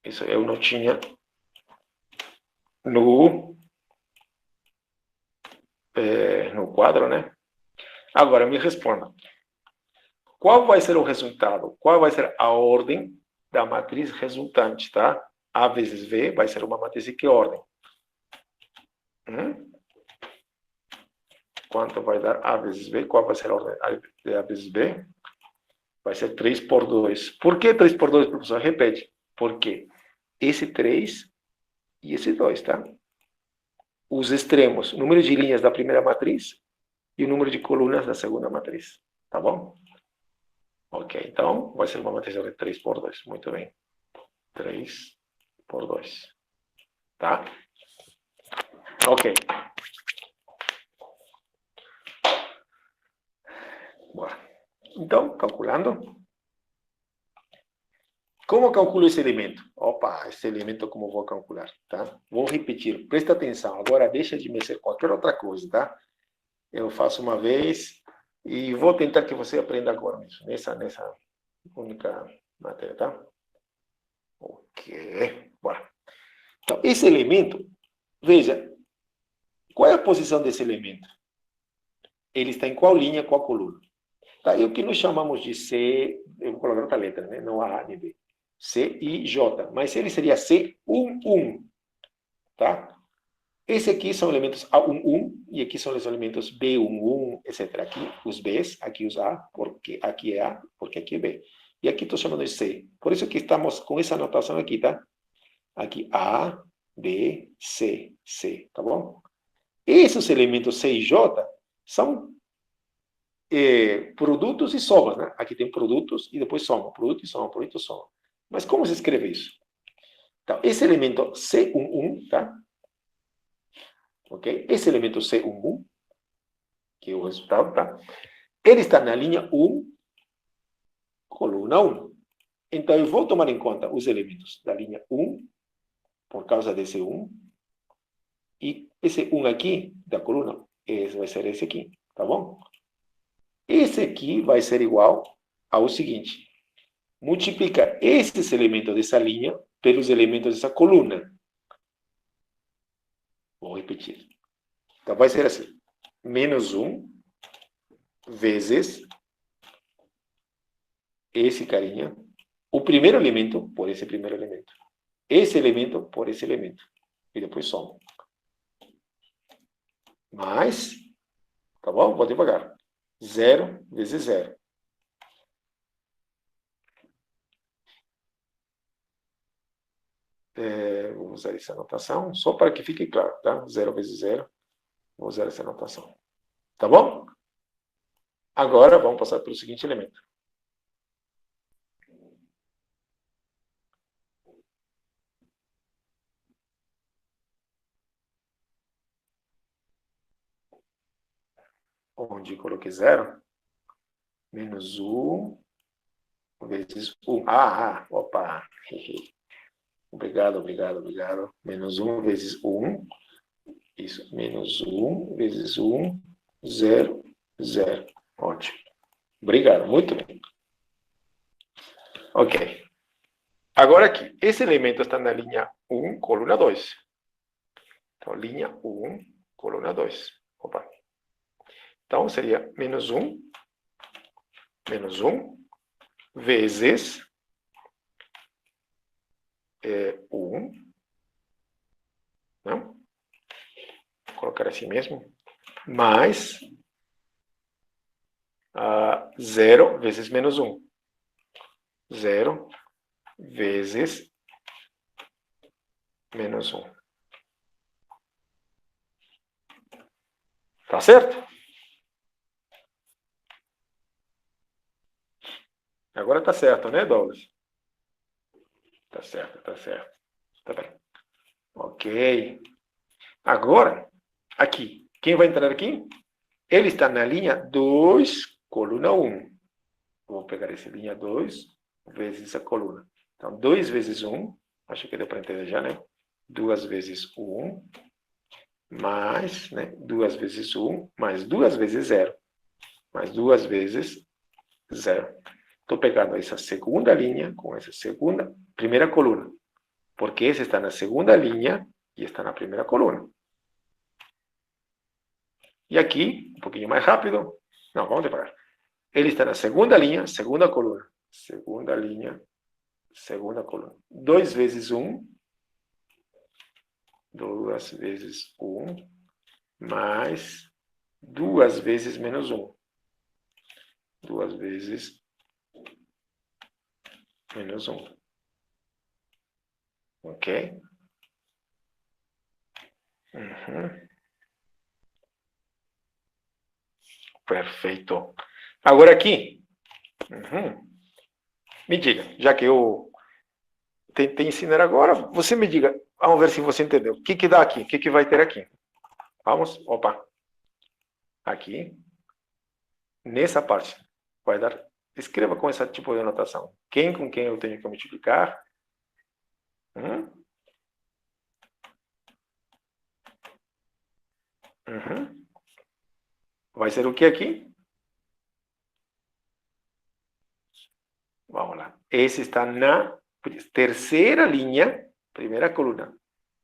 Isso eu não tinha no quadro, né? Agora, me responda. Qual vai ser o resultado? Qual vai ser a ordem da matriz resultante, tá? A vezes V vai ser uma matriz de que ordem? Quanto vai dar A vezes B? Qual vai ser a ordem de A vezes B? Vai ser 3 por 2. Por que 3 por 2, professor? Repete. Porque esse 3 e esse 2, tá? Os extremos, o número de linhas da primeira matriz e o número de colunas da segunda matriz. Tá bom? Ok, então vai ser uma matriz de 3 por 2. Muito bem. 3 por 2. Tá? Ok. Bora. Então, calculando. Como calculo esse elemento? Opa, esse elemento como vou calcular, tá? Vou repetir, presta atenção. Agora deixa de mexer qualquer outra coisa, tá? Eu faço uma vez e vou tentar que você aprenda agora mesmo, nessa única matéria, tá? Ok, bora. Então, esse elemento, veja, qual é a posição desse elemento? Ele está em qual linha, qual coluna? Tá? E o que nós chamamos de C, eu vou colocar outra letra, né? Não A nem B. C, I, J. Mas ele seria C11, tá? Esse aqui são elementos A11, e aqui são os elementos B11, etc. Aqui os Bs, aqui os A, porque aqui é A, porque aqui é B. E aqui estou chamando de C. Por isso que estamos com essa anotação aqui, tá? Aqui A, B, C, C, tá bom? Esses elementos C e J são produtos e somas, né? Aqui tem produtos e depois soma. Produto e soma, produto e soma. Mas como se escreve isso? Então, esse elemento C11, tá? Ok? Esse elemento C11, que é o resultado, tá? Ele está na linha 1, coluna 1. Então, eu vou tomar em conta os elementos da linha 1, por causa desse 1, e esse 1 aqui, da coluna, esse vai ser esse aqui, tá bom? Esse aqui vai ser igual ao seguinte: multiplica esses elementos dessa linha pelos elementos dessa coluna. Vou repetir. Então, vai ser assim: menos 1 vezes esse carinha, o primeiro elemento por esse primeiro elemento, esse elemento por esse elemento, e depois soma. Mais, tá bom? Vou devagar. 0 vezes 0. Vou usar essa anotação, só para que fique claro, tá? 0 vezes 0. Vou usar essa anotação. Tá bom? Agora, vamos passar para o seguinte elemento. Onde coloquei 0, menos 1 vezes 1. Opa. Obrigado. Menos 1 vezes 1. Isso, menos 1 vezes 1, 0, 0. Ótimo. Obrigado, muito bem. Ok. Agora aqui, esse elemento está na linha 1, coluna 2. Então, linha 1, coluna 2. Opa. Então, seria menos 1 vezes 1, não? Vou colocar assim mesmo, mais 0 vezes menos 1. 0 vezes menos 1. Tá certo? Agora tá certo, né, Douglas? Tá certo. Tá bem. Ok. Agora, aqui. Quem vai entrar aqui? Ele está na linha 2, coluna 1. Vou pegar essa linha 2 vezes essa coluna. Então, 2 vezes 1. Acho que deu para entender já, né? 2 vezes 1. Mais, né? 2 vezes 1. Mais 2 vezes 0. Mais 2 vezes 0. Estou pegando essa segunda linha com essa primeira coluna. Porque esse está na segunda linha e está na primeira coluna. E aqui, um pouquinho mais rápido. Não, vamos devagar. Ele está na segunda linha, segunda coluna. Segunda linha, segunda coluna. 2 vezes 1. 2 vezes 1. Mais 2 vezes menos 1. 2 vezes menos 1. Ok? Perfeito. Agora aqui, me diga, já que eu tentei ensinar agora, você me diga, vamos ver se você entendeu. O que dá aqui? O que vai ter aqui? Vamos, opa. Aqui, nessa parte, vai dar, escreva com esse tipo de anotação. Quem com quem eu tenho que multiplicar? Vai ser o que aqui? Vamos lá. Esse está na terceira linha, primeira coluna.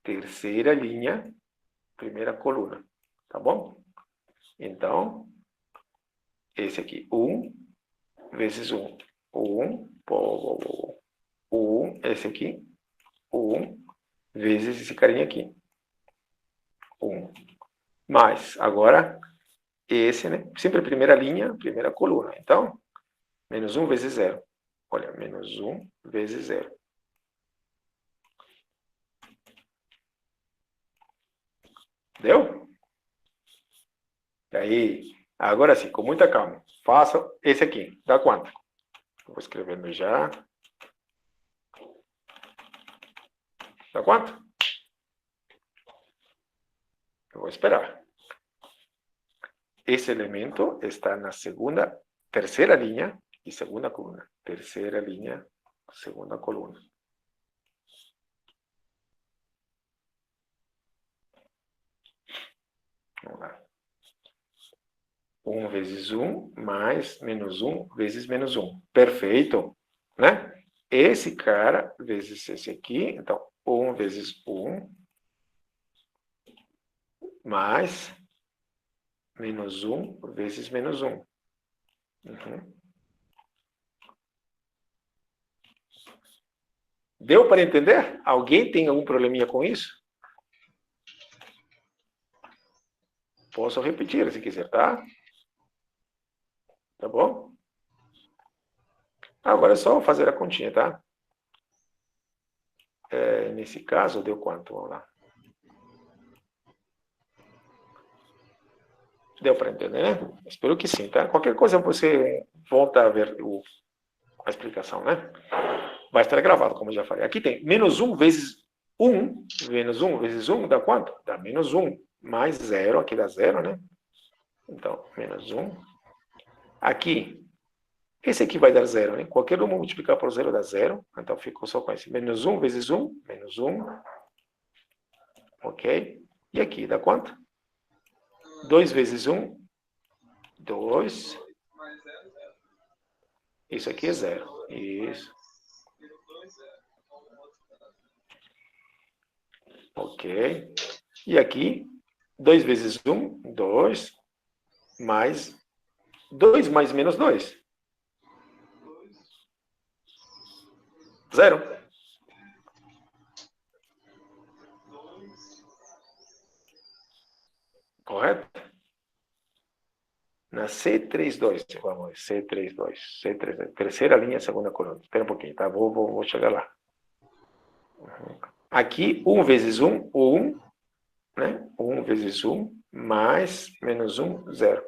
Terceira linha, primeira coluna. Tá bom? Então, esse aqui, 1 vezes 1. 1, esse aqui, 1 vezes esse carinha aqui. 1. Mais, agora, esse, né? Sempre a primeira linha, primeira coluna. Então, menos 1 vezes 0. Olha, menos 1 vezes 0. Deu? E aí, agora sim, com muita calma. Faça esse aqui. Dá quanto? Eu vou escrevendo já. Dá quanto? Eu vou esperar. Esse elemento está na terceira linha e segunda coluna. Terceira linha, segunda coluna. Vamos lá. 1 vezes 1 mais menos 1 vezes menos 1. Perfeito, né? Esse cara vezes esse aqui, então 1 vezes 1 mais menos 1 vezes menos 1. Deu para entender? Alguém tem algum probleminha com isso? Posso repetir se quiser, tá? Tá bom? Agora é só fazer a continha, tá? Nesse caso, deu quanto? Vamos lá. Deu para entender, né? Espero que sim, tá? Qualquer coisa você volta a ver a explicação, né? Vai estar gravado, como eu já falei. Aqui tem menos 1 vezes 1. Menos 1 vezes 1 dá quanto? Dá menos 1. Mais 0, aqui dá 0, né? Então, menos 1. Aqui, esse aqui vai dar 0, né? Qualquer número multiplicar por 0 dá 0. Então, ficou só com esse. Menos 1 vezes 1, menos 1. Ok? E aqui, dá quanto? 2 vezes 1, 2. Isso aqui é 0. Isso. Ok. E aqui, 2 vezes 1, 2. Mais 2 mais menos 2. 0. Correto? Na C32, vamos ver, C32, terceira linha, segunda coluna. Espera um pouquinho, tá? Vou chegar lá. Aqui, 1 vezes 1, 1, né? 1 vezes 1, mais menos 1, 0.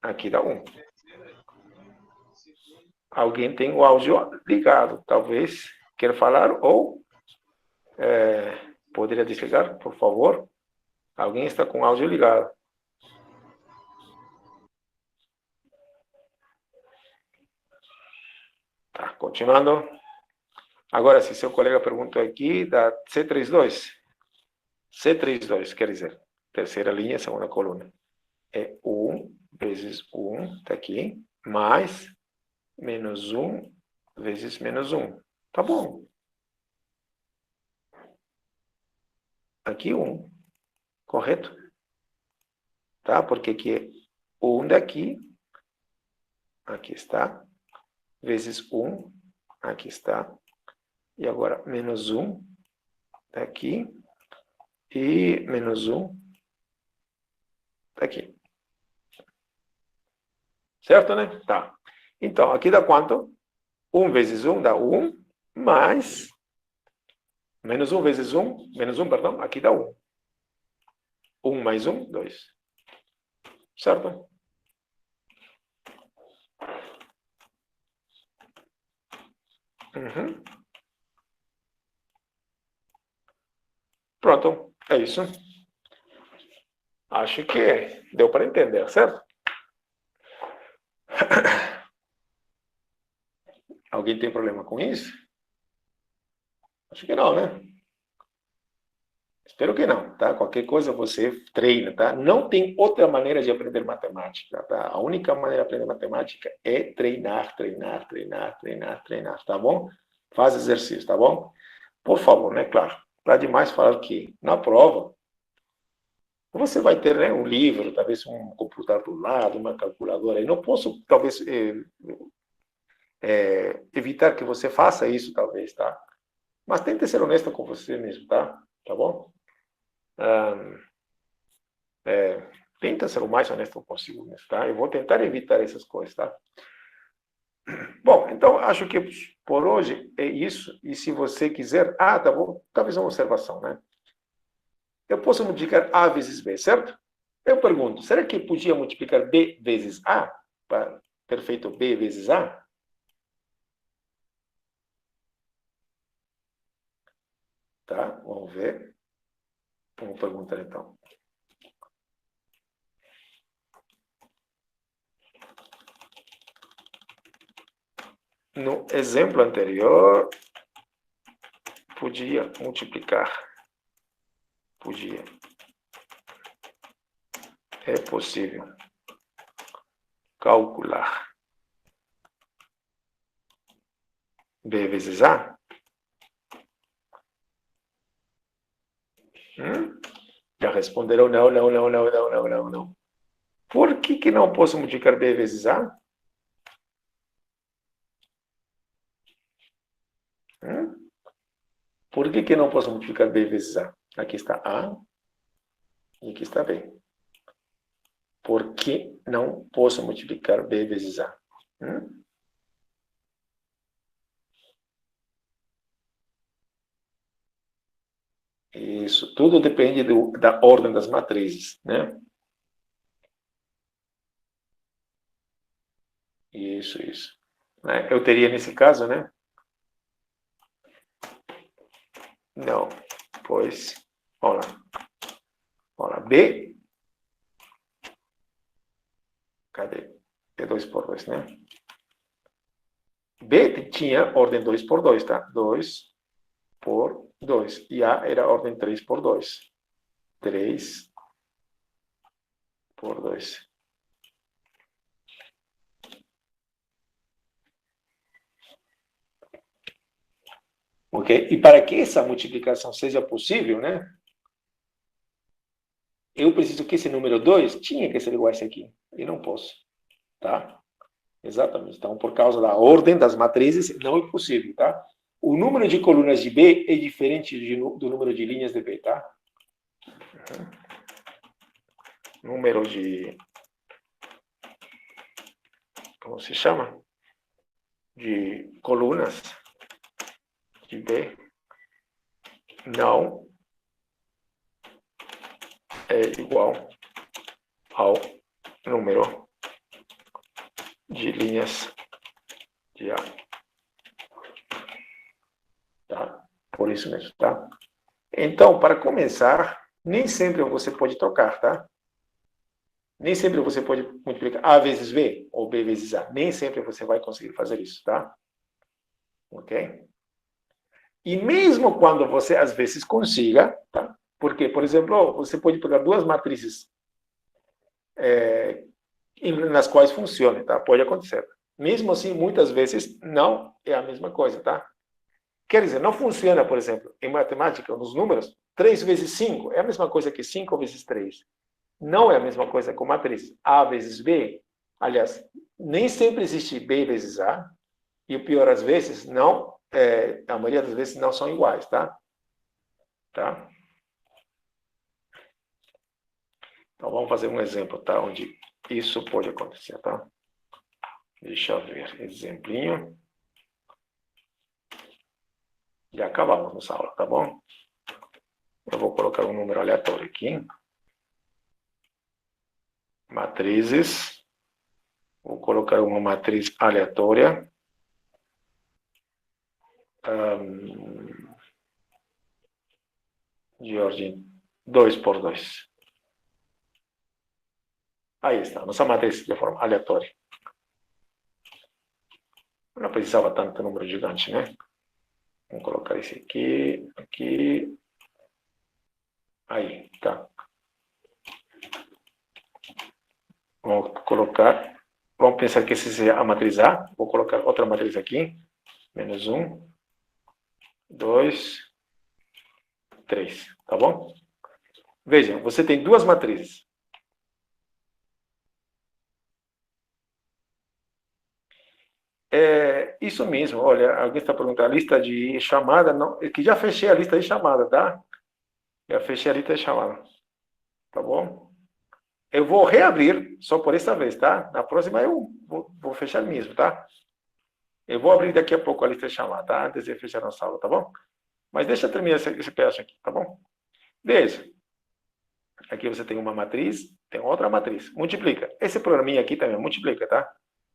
Aqui dá 1. Alguém tem o áudio ligado, talvez queira falar ou poderia desligar, por favor? Alguém está com o áudio ligado. Tá, continuando. Agora, se seu colega perguntou aqui, da C32. C32, quer dizer, terceira linha, segunda coluna. É 1 vezes 1, tá aqui, mais menos 1 vezes menos 1. Tá bom. Aqui 1, correto? Tá? Porque aqui é 1 daqui, aqui está, vezes 1, aqui está. E agora, menos 1 daqui e menos 1 daqui. Certo, né? Tá. Então, aqui dá quanto? 1 vezes 1 dá 1, mais menos 1 vezes 1, menos 1, perdão, aqui dá 1. 1 mais 1, 2. Certo? Uhum. Pronto, é isso. Acho que deu para entender, certo? Alguém tem problema com isso? Acho que não, né? Espero que não, tá? Qualquer coisa você treina, tá? Não tem outra maneira de aprender matemática, tá? A única maneira de aprender matemática é treinar, treinar, treinar, treinar, treinar, tá bom? Faz exercício, tá bom? Por favor, né? Claro. Para demais falar que na prova Você vai ter, né, um livro, talvez um computador do lado, uma calculadora. Eu não posso, talvez, evitar que você faça isso, talvez, tá? Mas tente ser honesto com você mesmo, tá? Tá bom? Tenta ser o mais honesto possível mesmo, tá? Eu vou tentar evitar essas coisas, tá? Bom, então acho que por hoje é isso. E se você quiser, tá bom, talvez uma observação, né? Eu posso multiplicar A vezes B, certo? Eu pergunto, será que podia multiplicar B vezes A? Para ter feito B vezes A? Tá, vamos ver. Vamos perguntar então. No exemplo anterior, podia multiplicar. Podia. É possível calcular B vezes A? Já responderam não, não, não, não, não, não, não, não. Por que não posso multiplicar B vezes A? Por que não posso multiplicar B vezes A? Aqui está A e aqui está B. Por que não posso multiplicar B vezes A? Isso, tudo depende da ordem das matrizes, né? Isso. Né? Eu teria nesse caso, né? Não, pois, olha lá, B, cadê? É 2 por 2, né? B tinha ordem 2 por 2, tá? 2 por 2. E A era ordem 3 por 2. 3 por 2. Ok? E para que essa multiplicação seja possível, né? Eu preciso que esse número 2 tinha que ser igual a esse aqui. E não posso. Tá? Exatamente. Então, por causa da ordem das matrizes, não é possível, tá? O número de colunas de B é diferente do número de linhas de B, tá? Número de... Como se chama? De colunas de B não é igual ao número de linhas de A. Tá? Por isso mesmo, tá? Então, para começar, nem sempre você pode trocar, tá? Nem sempre você pode multiplicar A vezes B ou B vezes A. Nem sempre você vai conseguir fazer isso, tá? Ok? E mesmo quando você, às vezes, consiga, tá? Porque, por exemplo, você pode pegar duas matrizes nas quais funcione, tá? Pode acontecer. Mesmo assim, muitas vezes, não é a mesma coisa, tá? Quer dizer, não funciona, por exemplo, em matemática, nos números, 3 vezes 5 é a mesma coisa que 5 vezes 3. Não é a mesma coisa com matriz A vezes B. Aliás, nem sempre existe B vezes A. E o pior, às vezes, não, a maioria das vezes não são iguais, tá? Tá? Então, vamos fazer um exemplo, tá? Onde isso pode acontecer, tá? Deixa eu ver. Exemplinho. Já acabamos nossa aula, tá bom? Eu vou colocar um número aleatório aqui. Matrizes. Vou colocar uma matriz aleatória. De ordem 2 por 2. Aí está, nossa matriz de forma aleatória. Não precisava tanto número gigante, né? Vamos colocar esse aqui, aqui. Aí, tá. Vamos colocar. Vamos pensar que essa seja a matriz A. Vou colocar outra matriz aqui. Menos 1, 2, 3. Tá bom? Vejam, você tem duas matrizes. É isso mesmo, olha, alguém está perguntando, a lista de chamada, não, é que já fechei a lista de chamada, tá? Já fechei a lista de chamada, tá bom? Eu vou reabrir, só por essa vez, tá? Na próxima eu vou fechar mesmo, tá? Eu vou abrir daqui a pouco a lista de chamada, tá? Antes de fechar nossa aula, tá bom? Mas deixa eu terminar esse pedaço aqui, tá bom? Veja, aqui você tem uma matriz, tem outra matriz. Multiplica. Esse programinha aqui também multiplica, tá?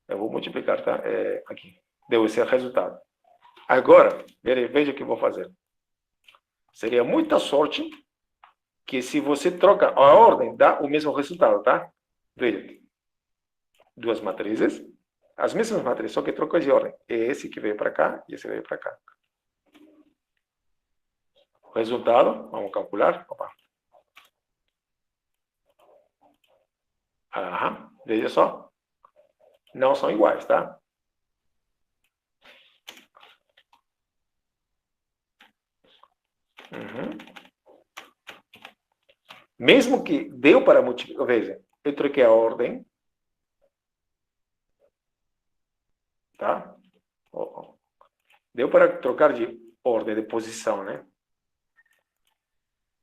Eu vou multiplicar, tá? Aqui. Deu esse resultado. Agora, veja o que eu vou fazer. Seria muita sorte que se você troca a ordem, dá o mesmo resultado, tá? Veja. Duas matrizes. As mesmas matrizes, só que troca de ordem. É esse que veio para cá e esse veio para cá. O resultado, vamos calcular. Opa. Aham, veja só. Não são iguais, tá? Uhum. Mesmo que deu para multiplicar, veja, eu troquei a ordem, tá? Deu para trocar de ordem de posição, né?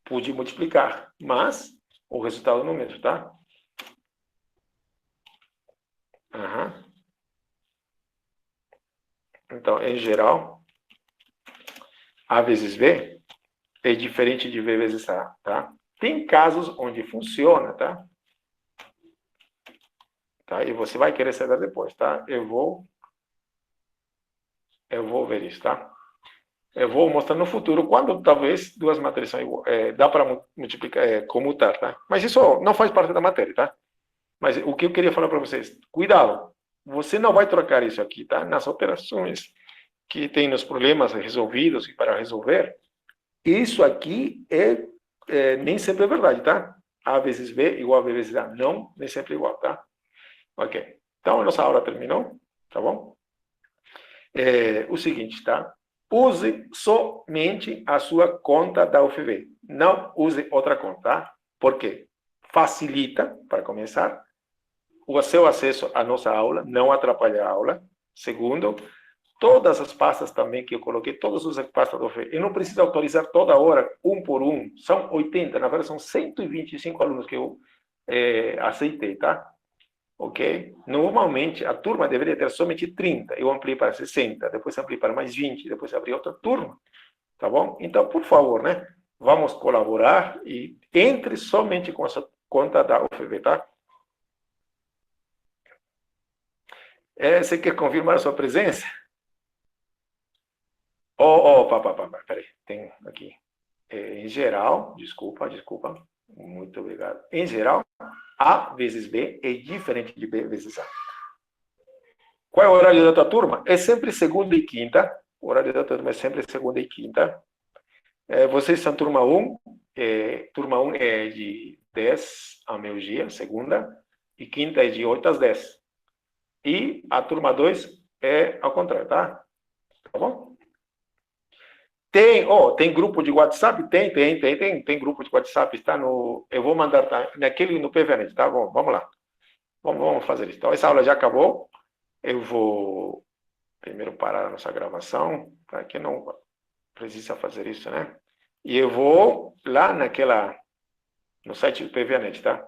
Pude multiplicar, mas o resultado não é o mesmo, tá? Uhum. Então, em geral, A vezes B é diferente de B vezes A, tá? Tem casos onde funciona, tá? Tá? E você vai querer saber depois, tá? Eu vou ver isso, tá? Eu vou mostrar no futuro quando talvez duas matrizes são iguais. Dá para multiplicar, comutar, tá? Mas isso não faz parte da matéria, tá? Mas o que eu queria falar para vocês, cuidado, você não vai trocar isso aqui, tá? Nas operações que tem nos problemas resolvidos e para resolver, isso aqui nem sempre é verdade, tá? A vezes B igual a B vezes A. Não, nem sempre é igual, tá? Ok. Então, a nossa aula terminou, tá bom? O seguinte, tá? Use somente a sua conta da UFV. Não use outra conta, tá? Por quê? Facilita, para começar, o seu acesso à nossa aula, não atrapalha a aula. Segundo, todas as pastas também que eu coloquei, todas as pastas do UFV, eu não preciso autorizar toda hora, um por um. São 80, na verdade são 125 alunos que eu aceitei, tá? Ok? Normalmente, a turma deveria ter somente 30. Eu ampliei para 60, depois ampliei para mais 20, depois abri outra turma. Tá bom? Então, por favor, né? Vamos colaborar e entre somente com essa conta da UFV, tá? Você quer confirmar a sua presença? Peraí. Tem aqui. Em geral, desculpa. Muito obrigado. Em geral, A vezes B é diferente de B vezes A. Qual é o horário da tua turma? É sempre segunda e quinta. O horário da turma é sempre segunda e quinta. Vocês são turma 1. Turma 1 é de 10 ao meio-dia, segunda. E quinta é de 8 às 10. E a turma 2 é ao contrário, tá? Tá bom? Tem grupo de WhatsApp? Tem grupo de WhatsApp. Está no. Eu vou mandar, tá? Naquele no PVNet, tá bom? Vamos lá. Vamos fazer isso. Então, essa aula já acabou. Eu vou primeiro parar a nossa gravação, para que não precisa fazer isso, né? E eu vou lá no site do PVNet, tá?